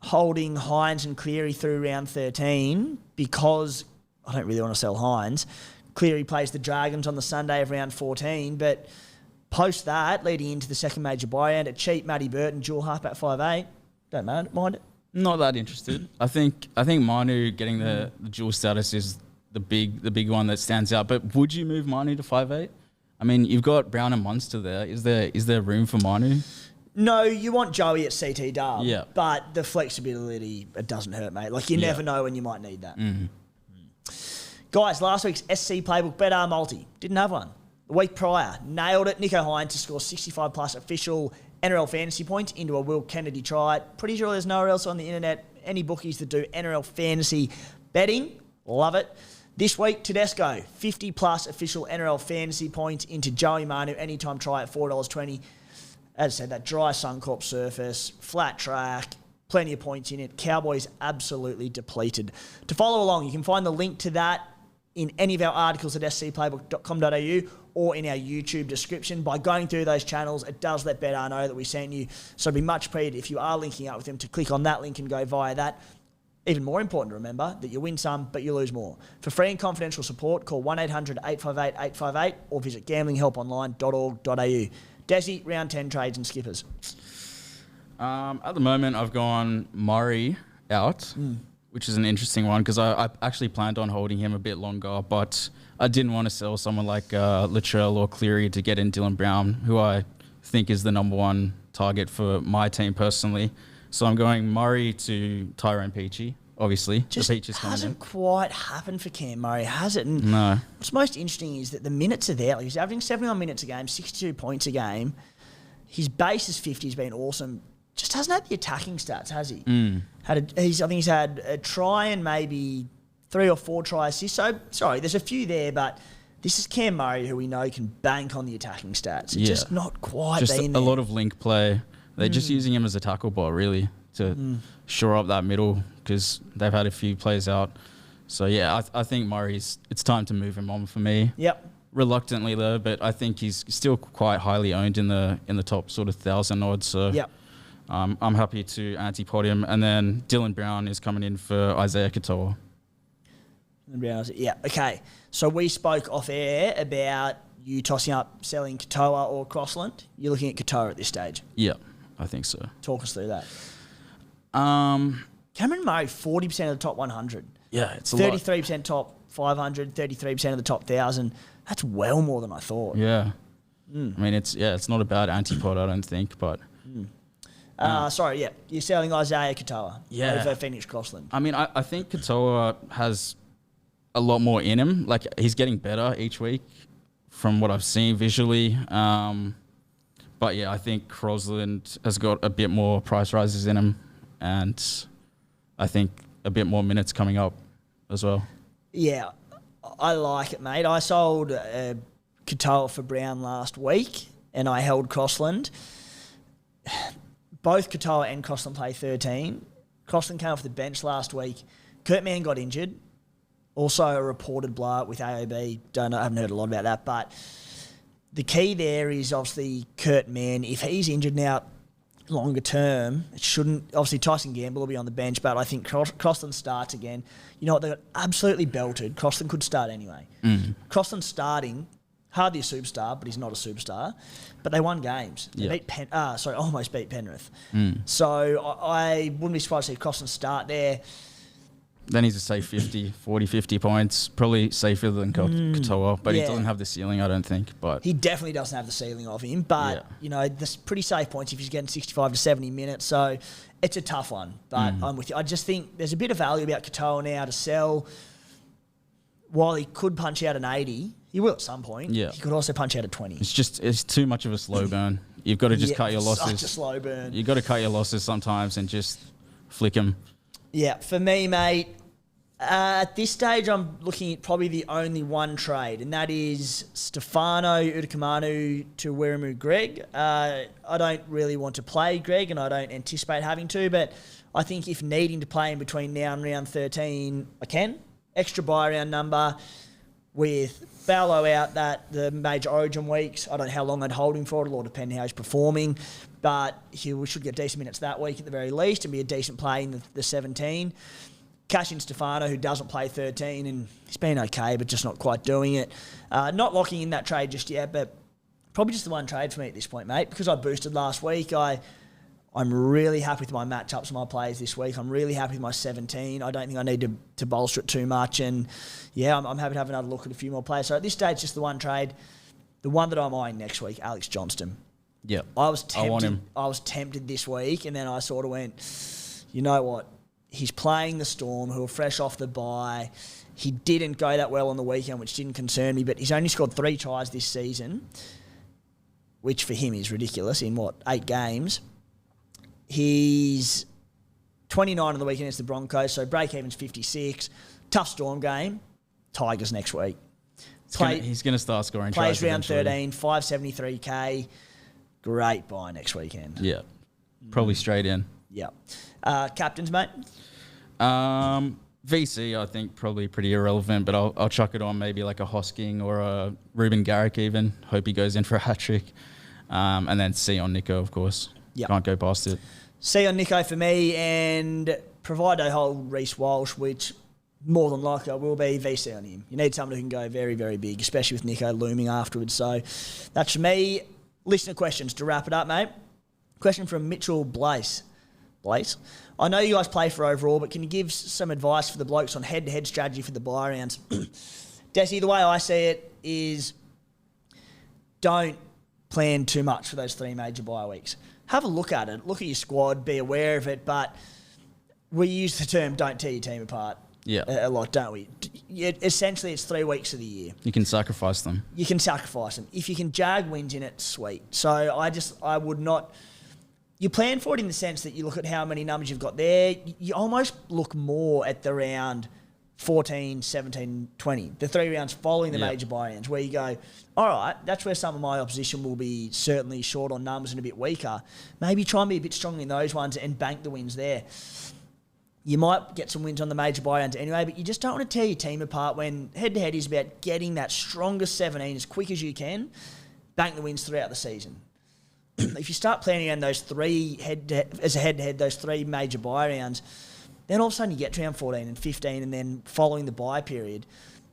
holding Hines and Cleary through round 13 because I don't really want to sell Hines. Cleary plays the Dragons on the Sunday of round 14, but post that, leading into the second major buy round, a cheap Matty Burton, dual halfback 5'8", don't mind it. Not that interested. I think Manu getting the dual status is the big one that stands out. But would you move Manu to 5'8"? I mean, you've got Brown and Munster there. Is there room for Manu? No, you want Joey at CT Dub. Yeah. But the flexibility, it doesn't hurt, mate. Like, you never know when you might need that. Mm-hmm. Guys, last week's SC Playbook betr multi. Didn't have one. The week prior, nailed it. Nico Hines to score 65-plus official NRL Fantasy points into a Will Kennedy try. Pretty sure there's nowhere else on the internet. Any bookies that do NRL Fantasy betting, love it. This week, Tedesco, 50-plus official NRL Fantasy points into Joey Manu, anytime try at $4.20. As I said, that dry Suncorp surface, flat track, plenty of points in it. Cowboys absolutely depleted. To follow along, you can find the link to that in any of our articles at scplaybook.com.au or in our YouTube description. By going through those channels, it does let betr know that we sent you. So it'd be much appreciated if you are linking up with them to click on that link and go via that. Even more important to remember that you win some, but you lose more. For free and confidential support, call 1-800-858-858 or visit gamblinghelponline.org.au. Desi, round 10 trades and skippers. At the moment, I've gone Murray out, which is an interesting one because I actually planned on holding him a bit longer, but I didn't want to sell someone like Latrell or Cleary to get in Dylan Brown, who I think is the number one target for my team personally. So I'm going Murray to Tyrone Peachey, obviously. Just the Peach is coming hasn't quite happened for Cam Murray, has it? And no. what's most interesting is that the minutes are there. Like, he's averaging 71 minutes a game, 62 points a game. His base is 50. He's been awesome. Just hasn't had the attacking stats, has he? I think he's had a try and maybe 3 or 4 try assists. So, sorry, there's a few there, but this is Cam Murray, who we know can bank on the attacking stats. It's just not quite just been there. a lot of link play. They're just using him as a tackle ball, really, to shore up that middle because they've had a few plays out. So, yeah, I think Murray's, it's time to move him on for me. Yep. Reluctantly, though, but I think he's still quite highly owned in the top sort of 1,000 odds. So, Yep. I'm happy to anti-pod him. And then Dylan Brown is coming in for Isaiah Katoa. Yeah, okay. So we spoke off air about you tossing up selling Katoa or Crossland. You're looking at Katoa at this stage. Yeah, I think so. Talk us through that. Cameron Murray, 40% of the top 100. Yeah, it's a lot. 33% top 500, 33% of the top 1,000. That's well more than I thought. Yeah. I mean, it's not a bad anti-pod, I don't think, but... You're selling Isaiah Katoa over Phoenix Crossland. I mean, I think Katoa has a lot more in him. Like, he's getting better each week from what I've seen visually. But, yeah, I think Crossland has got a bit more price rises in him and I think a bit more minutes coming up as well. Yeah, I like it, mate. I sold Katoa for Brown last week and I held Crossland. Both Katoa and Crossland play 13. Crossland came off the bench last week. Kurt Mann got injured. Also a reported blowout with AOB. I haven't heard a lot about that. But the key there is obviously Kurt Mann. If he's injured now longer term, it shouldn't... Obviously Tyson Gamble will be on the bench, but I think Crossland starts again. You know what? They got absolutely belted. Crossland could start anyway. Crossland starting... Hardly a superstar, but he's not a superstar. But they won games. They beat almost beat Penrith. So I wouldn't be surprised to see Crossland start there. Then he's a safe 50 points. Probably safer than Katoa, but he doesn't have the ceiling, I don't think. But he definitely doesn't have the ceiling of him. But, there's pretty safe points if he's getting 65 to 70 minutes. So it's a tough one. But I'm with you. I just think there's a bit of value about Katoa now to sell. While he could punch out an 80... He will at some point. Yeah. He could also punch out a 20. It's too much of a slow burn. You've got to just cut your losses. Such a slow burn. You've got to cut your losses sometimes and just flick them. Yeah, for me, mate, at this stage, I'm looking at probably the only one trade, and that is Stefano Udakamanu to Wiramu Greg. I don't really want to play Greg, and I don't anticipate having to, but I think if needing to play in between now and round 13, I can. Extra buy round number. With Fallow out the major origin weeks, I don't know how long I'd hold him for. It'll all depend how he's performing. But he should get decent minutes that week at the very least and be a decent play in the 17. Cash in Stefano, who doesn't play 13, and he's been okay, but just not quite doing it. Not locking in that trade just yet, but probably just the one trade for me at this point, mate. Because I boosted last week, I I'm really happy with my matchups and my players this week. I'm really happy with my 17. I don't think I need to bolster it too much. And, yeah, I'm happy to have another look at a few more players. So at this stage, just the one trade. The one that I'm eyeing next week, Alex Johnston. Yeah. I was tempted. I want him. I was tempted this week, and then I sort of went, you know what? He's playing the Storm, who are fresh off the bye. He didn't go that well on the weekend, which didn't concern me, but he's only scored 3 tries this season, which for him is ridiculous in, 8 games. He's 29 on the weekend against the Broncos, so break-even's 56. Tough Storm game. Tigers next week. He's going to start scoring tries. Plays round eventually. 13, 573k. Great buy next weekend. Yeah. Probably straight in. Yeah. Captains, mate? VC, I think, probably pretty irrelevant, but I'll chuck it on maybe like a Hosking or a Ruben Garrick even. Hope he goes in for a hat-trick. And then C on Nico, of course. Yep. Can't go past it. C on Nico for me, and provide I hold Reece Walsh, which more than likely I will be, VC on him. You need someone who can go very, very big, especially with Nico looming afterwards. So that's for me. Listener questions to wrap it up, mate. Question from Mitchell Blaze. I know you guys play for overall, but can you give some advice for the blokes on head-to-head strategy for the bye rounds? Desi, the way I see it is don't plan too much for those 3 major bye weeks. Have a look at it. Look at your squad. Be aware of it. But we use the term don't tear your team apart a lot, don't we? Essentially, it's 3 weeks of the year. You can sacrifice them. You can sacrifice them. If you can jag wins in it, sweet. So I would not... You plan for it in the sense that you look at how many numbers you've got there. You almost look more at the round 14, 17, 20. The 3 rounds following the major bye rounds where you go, all right, that's where some of my opposition will be certainly short on numbers and a bit weaker. Maybe try and be a bit stronger in those ones and bank the wins there. You might get some wins on the major bye rounds anyway, but you just don't want to tear your team apart when head-to-head is about getting that strongest 17 as quick as you can, bank the wins throughout the season. If you start planning on those 3 head-to-head, those 3 major bye rounds, then all of a sudden you get to round 14 and 15, and then following the bye period,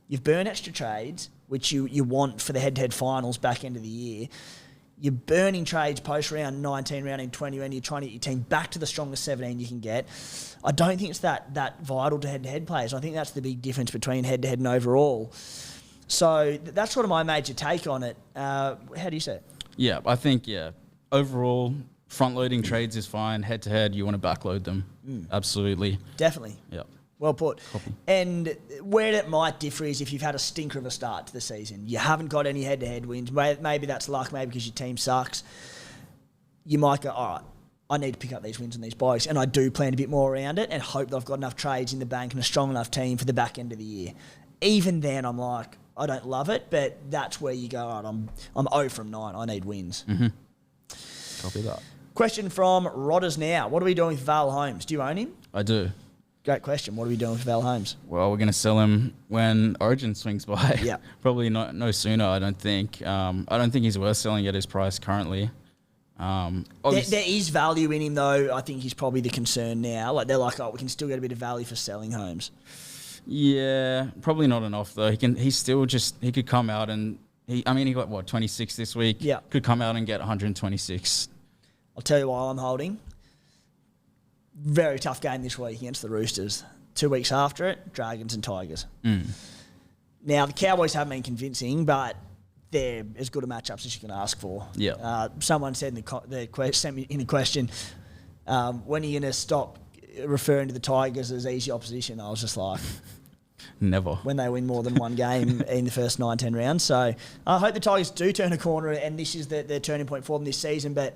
you've burned extra trades, which you want for the head-to-head finals back end of the year. You're burning trades post-round 19, round 20, when you're trying to get your team back to the strongest 17 you can get. I don't think it's that vital to head-to-head players. I think that's the big difference between head-to-head and overall. So that's sort of my major take on it. How do you say it? Yeah, I think, overall, front-loading trades is fine. Head-to-head, you want to backload them. Absolutely. Definitely. Yeah. Well put. Copy. And where it might differ is if you've had a stinker of a start to the season. You haven't got any head-to-head wins. Maybe that's luck, maybe because your team sucks. You might go, all right, I need to pick up these wins and these buys, and I do plan a bit more around it and hope that I've got enough trades in the bank and a strong enough team for the back end of the year. Even then, I'm like, I don't love it, but that's where you go, all right, I'm 0 from 9. I need wins. Mm-hmm. Copy that. Question from Rodders now. What are we doing with Val Holmes? Do you own him? I do. Great question. What are we doing with Val Holmes? Well, we're going to sell him when Origin swings by. Yeah. Probably no sooner, I don't think. I don't think he's worth selling at his price currently. There is value in him, though. I think he's probably the concern now. They're like, oh, we can still get a bit of value for selling Holmes. Yeah, probably not enough, though. He could come out and... He got, 26 this week? Yeah. Could come out and get 126. I'll tell you why I'm holding. Very tough game this week against the Roosters. 2 weeks after it, Dragons and Tigers. Now, the Cowboys haven't been convincing, but they're as good a matchups as you can ask for. Yeah. Someone said sent me in a question, when are you going to stop referring to the Tigers as easy opposition? I was just like... Never. When they win more than one game in the first 9-10 rounds. So I hope the Tigers do turn a corner, and this is their turning point for them this season. But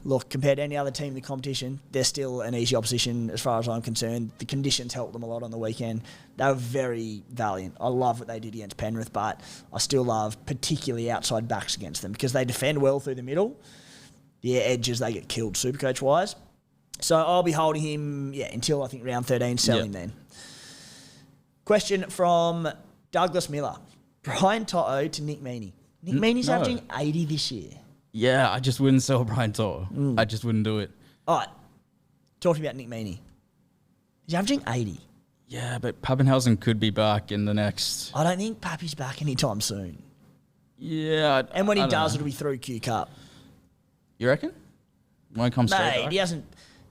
look, compared to any other team in the competition, they're still an easy opposition as far as I'm concerned. The conditions helped them a lot on the weekend. They were very valiant. I love what they did against Penrith, but I still love particularly outside backs against them because they defend well through the middle. The edges, they get killed Supercoach-wise. So I'll be holding him until I think round 13, selling then. Question from Douglas Miller. Brian To'o to Nick Meaney. Nick Meaney's averaging 80 this year. Yeah, I just wouldn't sell Brian To'o. I just wouldn't do it. All right. Talk to me about Nick Meaney. He's averaging 80. Yeah, but Pappenhausen could be back in the next... I don't think Pappy's back anytime soon. Yeah. And when he does, it'll be through Q Cup. You reckon? Won't come straight Mate, back? he hasn't.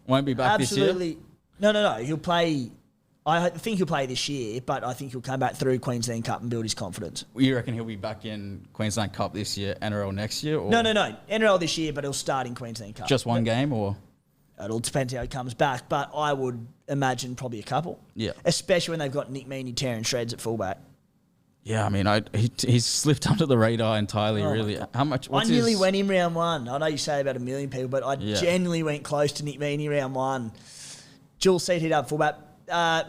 Won't be back this year? Absolutely. No. He'll play. I think he'll play this year, but I think he'll come back through Queensland Cup and build his confidence. You reckon he'll be back in Queensland Cup this year, NRL next year? Or No. NRL this year, but he'll start in Queensland Cup. just one game, or? It'll depend how he comes back, but I would imagine probably a couple. Yeah. Especially when they've got Nick Meaney tearing shreds at fullback. Yeah, I mean, he's slipped under the radar entirely, Oh, really. my God. How much? I nearly went in round one. I know you say about 1 million people, but I Yeah. genuinely went close to Nick Meaney round one. Dual seated up fullback.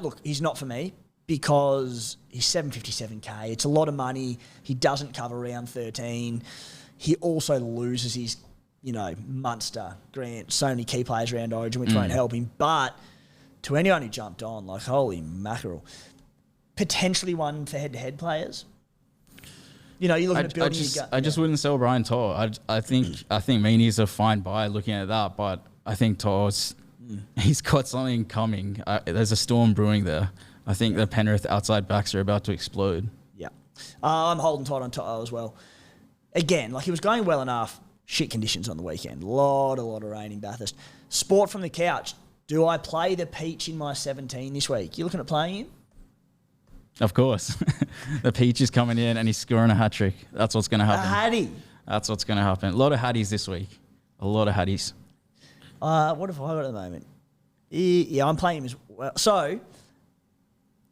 Look, he's not for me because he's 757k. It's a lot of money. He doesn't cover round 13. He also loses his, Munster, Grant, so many key players around Origin, which won't help him. But to anyone who jumped on, like, holy mackerel. Potentially one for head-to-head players. You're looking at building your gut. I just wouldn't sell Brian Tor. I think Meaney's a fine buy looking at that, but I think Tor's he's got something coming. There's a storm brewing there. I think the Penrith outside backs are about to explode. Yeah. I'm holding tight on Toto as well. Again, he was going well enough. Shit conditions on the weekend. A lot of rain in Bathurst. Sport from the couch. Do I play the Peach in my 17 this week? You looking at playing him? Of course. The Peach is coming in and he's scoring a hat-trick. That's what's going to happen. A Hattie. That's what's going to happen. A lot of Hatties this week. A lot of Hatties. What have I got at the moment? Yeah, I'm playing him as well. So,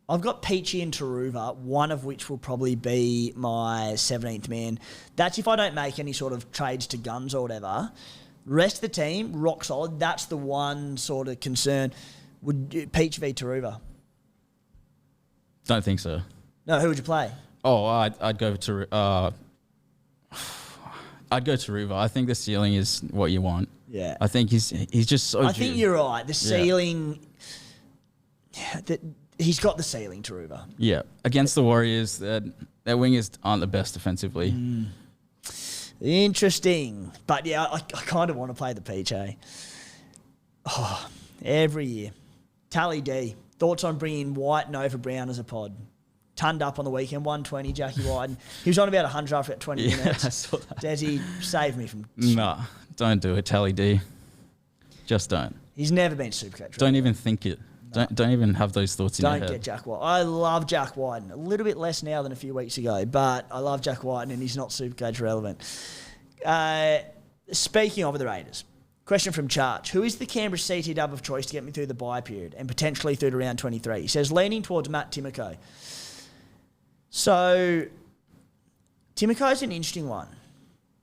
I've got Peachey and Taruva, one of which will probably be my 17th man. That's if I don't make any sort of trades to guns or whatever. Rest of the team, rock solid. That's the one sort of concern. Would Peach v Taruva? Don't think so. No, who would you play? Oh, I'd go to Taruva. I think the ceiling is what you want. Yeah. I think he's just so I think you're right. The ceiling... He's got the ceiling, Taruva. Yeah. Against the Warriors, their wingers aren't the best defensively. Interesting. But yeah, I kind of want to play the Peachey. Oh, every year. Tally D. Thoughts on bringing White over Brown as a pod? Tunned up on the weekend, 120, Jackie White. He was on about 100 after 20 minutes. I saw that. Desi, save me from... Nah, don't do it, Tally D. Just don't. He's never been Supercoach. Don't even think it. No. Don't even have those thoughts in your head. Don't get Jack White. I love Jack White. A little bit less now than a few weeks ago, but I love Jack White and he's not Supercoach relevant. Speaking of the Raiders, question from Charge. Who is the Canberra CT dub of choice to get me through the bye period and potentially through to round 23? He says, leaning towards Matt Timoko. So, Timoko's an interesting one.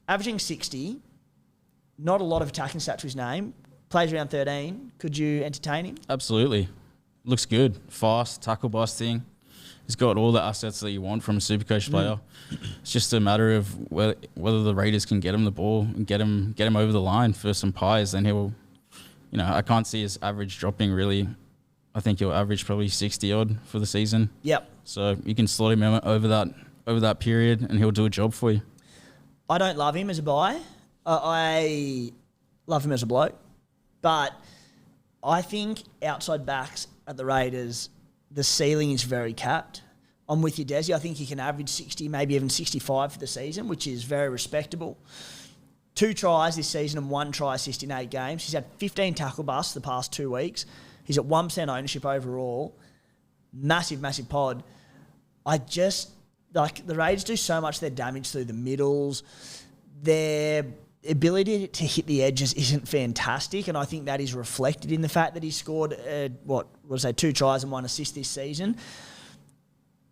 Averaging 60, not a lot of attacking stats to his name, plays around 13. Could you entertain him? Absolutely. Looks good. Fast, tackle busting. He's got all the assets that you want from a Supercoach player. It's just a matter of whether the Raiders can get him the ball and get him over the line for some pies. Then he'll, I can't see his average dropping really. I think he'll average probably 60 odd for the season. Yep. So you can slot him over that period, and he'll do a job for you. I don't love him as a buy. I love him as a bloke. But I think outside backs at the Raiders, the ceiling is very capped. I'm with you, Desi. I think he can average 60, maybe even 65 for the season, which is very respectable. 2 tries this season and 1 try assist in 8 games. He's had 15 tackle busts the past 2 weeks. He's at 1% ownership overall. Massive, massive pod. The Raiders do so much of their damage through the middles. Their ability to hit the edges isn't fantastic, and I think that is reflected in the fact that he scored 2 tries and 1 assist this season.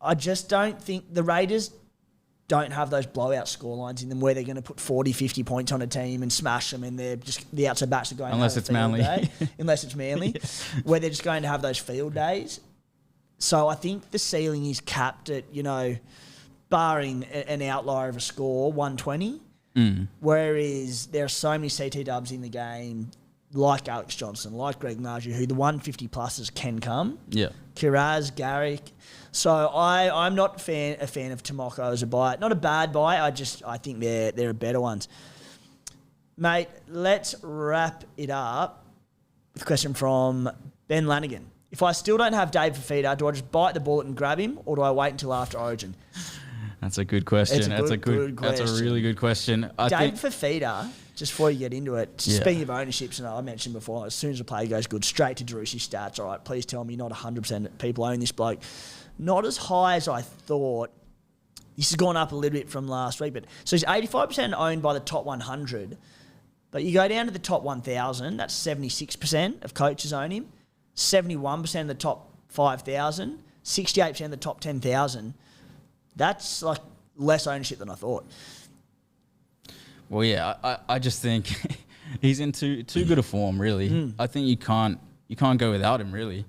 I just don't think the Raiders don't have those blowout scorelines in them where they're going to put 40, 50 points on a team and smash them, and they're just the outside backs are going unless it's Manly. Unless it's Manly, where they're just going to have those field days. So I think the ceiling is capped at, barring an outlier of a score, 120. Whereas there are so many CT dubs in the game, like Alex Johnson, like Greg Marju, who the 150 pluses can come. Yeah. Kiraz, Garrick. So I'm not a fan of Tomoko as a buy. Not a bad buy. I think there are better ones. Mate, let's wrap it up with a question from Ben Lanigan. If I still don't have Dave Fafita, do I just bite the bullet and grab him, or do I wait until after Origin? That's a good question. It's a good That's a question. really good question. I Dave think Fafita, just before you get into it, Yeah. speaking of ownerships, and I mentioned before, as soon as a player goes good, straight to Drusi stats. All right, please tell me not 100% people own this bloke. Not as high as I thought. This has gone up a little bit from last week, but so he's 85% owned by the top 100. But you go down to the top 1,000, that's 76% of coaches own him. 71% of the top 5,000, 68% of the top 10,000. That's like less ownership than I thought. Well, yeah, I just think he's in too good a form, really. I think you can't go without him, really.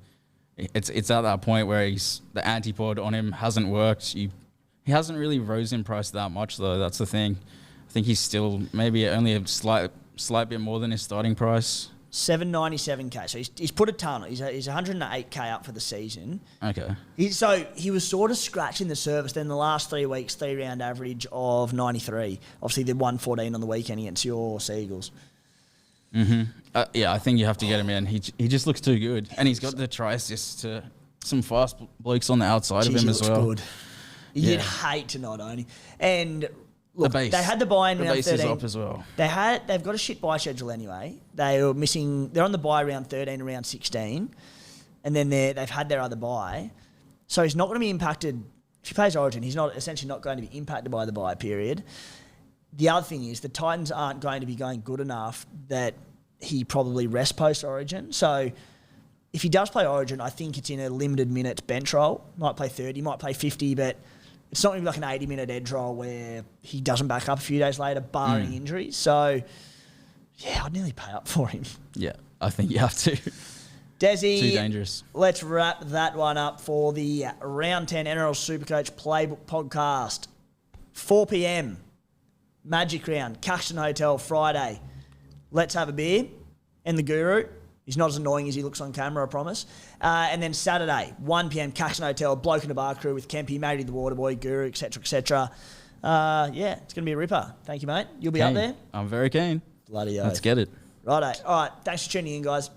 It's at that point where the antipod on him hasn't worked. He hasn't really rose in price that much, though. That's the thing. I think he's still maybe only a slight bit more than his starting price. 797k. So he's put a ton. He's 108k up for the season. Okay. So he was sort of scratching the surface. Then the last 3 weeks, 3-round average of 93. Obviously, the 114 on the weekend against your Seagulls. Yeah, I think you have to get him in. He just looks too good, and he's got the try assist to some fast blokes on the outside of him as well. Good. You'd hate to not own him. And look, the base. they had the buy in the round base 13. is up as well. They've got a shit buy schedule anyway. They're on the buy round 13 and round 16, and then they've had their other buy. So he's not going to be impacted. If he plays Origin, he's essentially not going to be impacted by the buy period. The other thing is the Titans aren't going to be going good enough that he probably rest post Origin. So if he does play Origin, I think it's in a limited minutes bench role. Might play 30, might play 50, but it's not going to be like an 80-minute edge role where he doesn't back up a few days later, barring injuries. So, yeah, I'd nearly pay up for him. Yeah, I think you have to. Desi, Too dangerous. Let's wrap that one up for the Round 10 NRL Supercoach Playbook podcast. 4 p.m, Magic Round, Caxton Hotel, Friday. Let's have a beer. And the Guru. He's not as annoying as he looks on camera, I promise. And then Saturday, 1 p.m, Caxton Hotel, Bloke and a Bar Crew with Kempy, Matey the Waterboy, Guru, etc., etc. Yeah, it's going to be a ripper. Thank you, mate. You'll be up there? I'm very keen. Bloody oath. Let's get it. Righto. All right, thanks for tuning in, guys.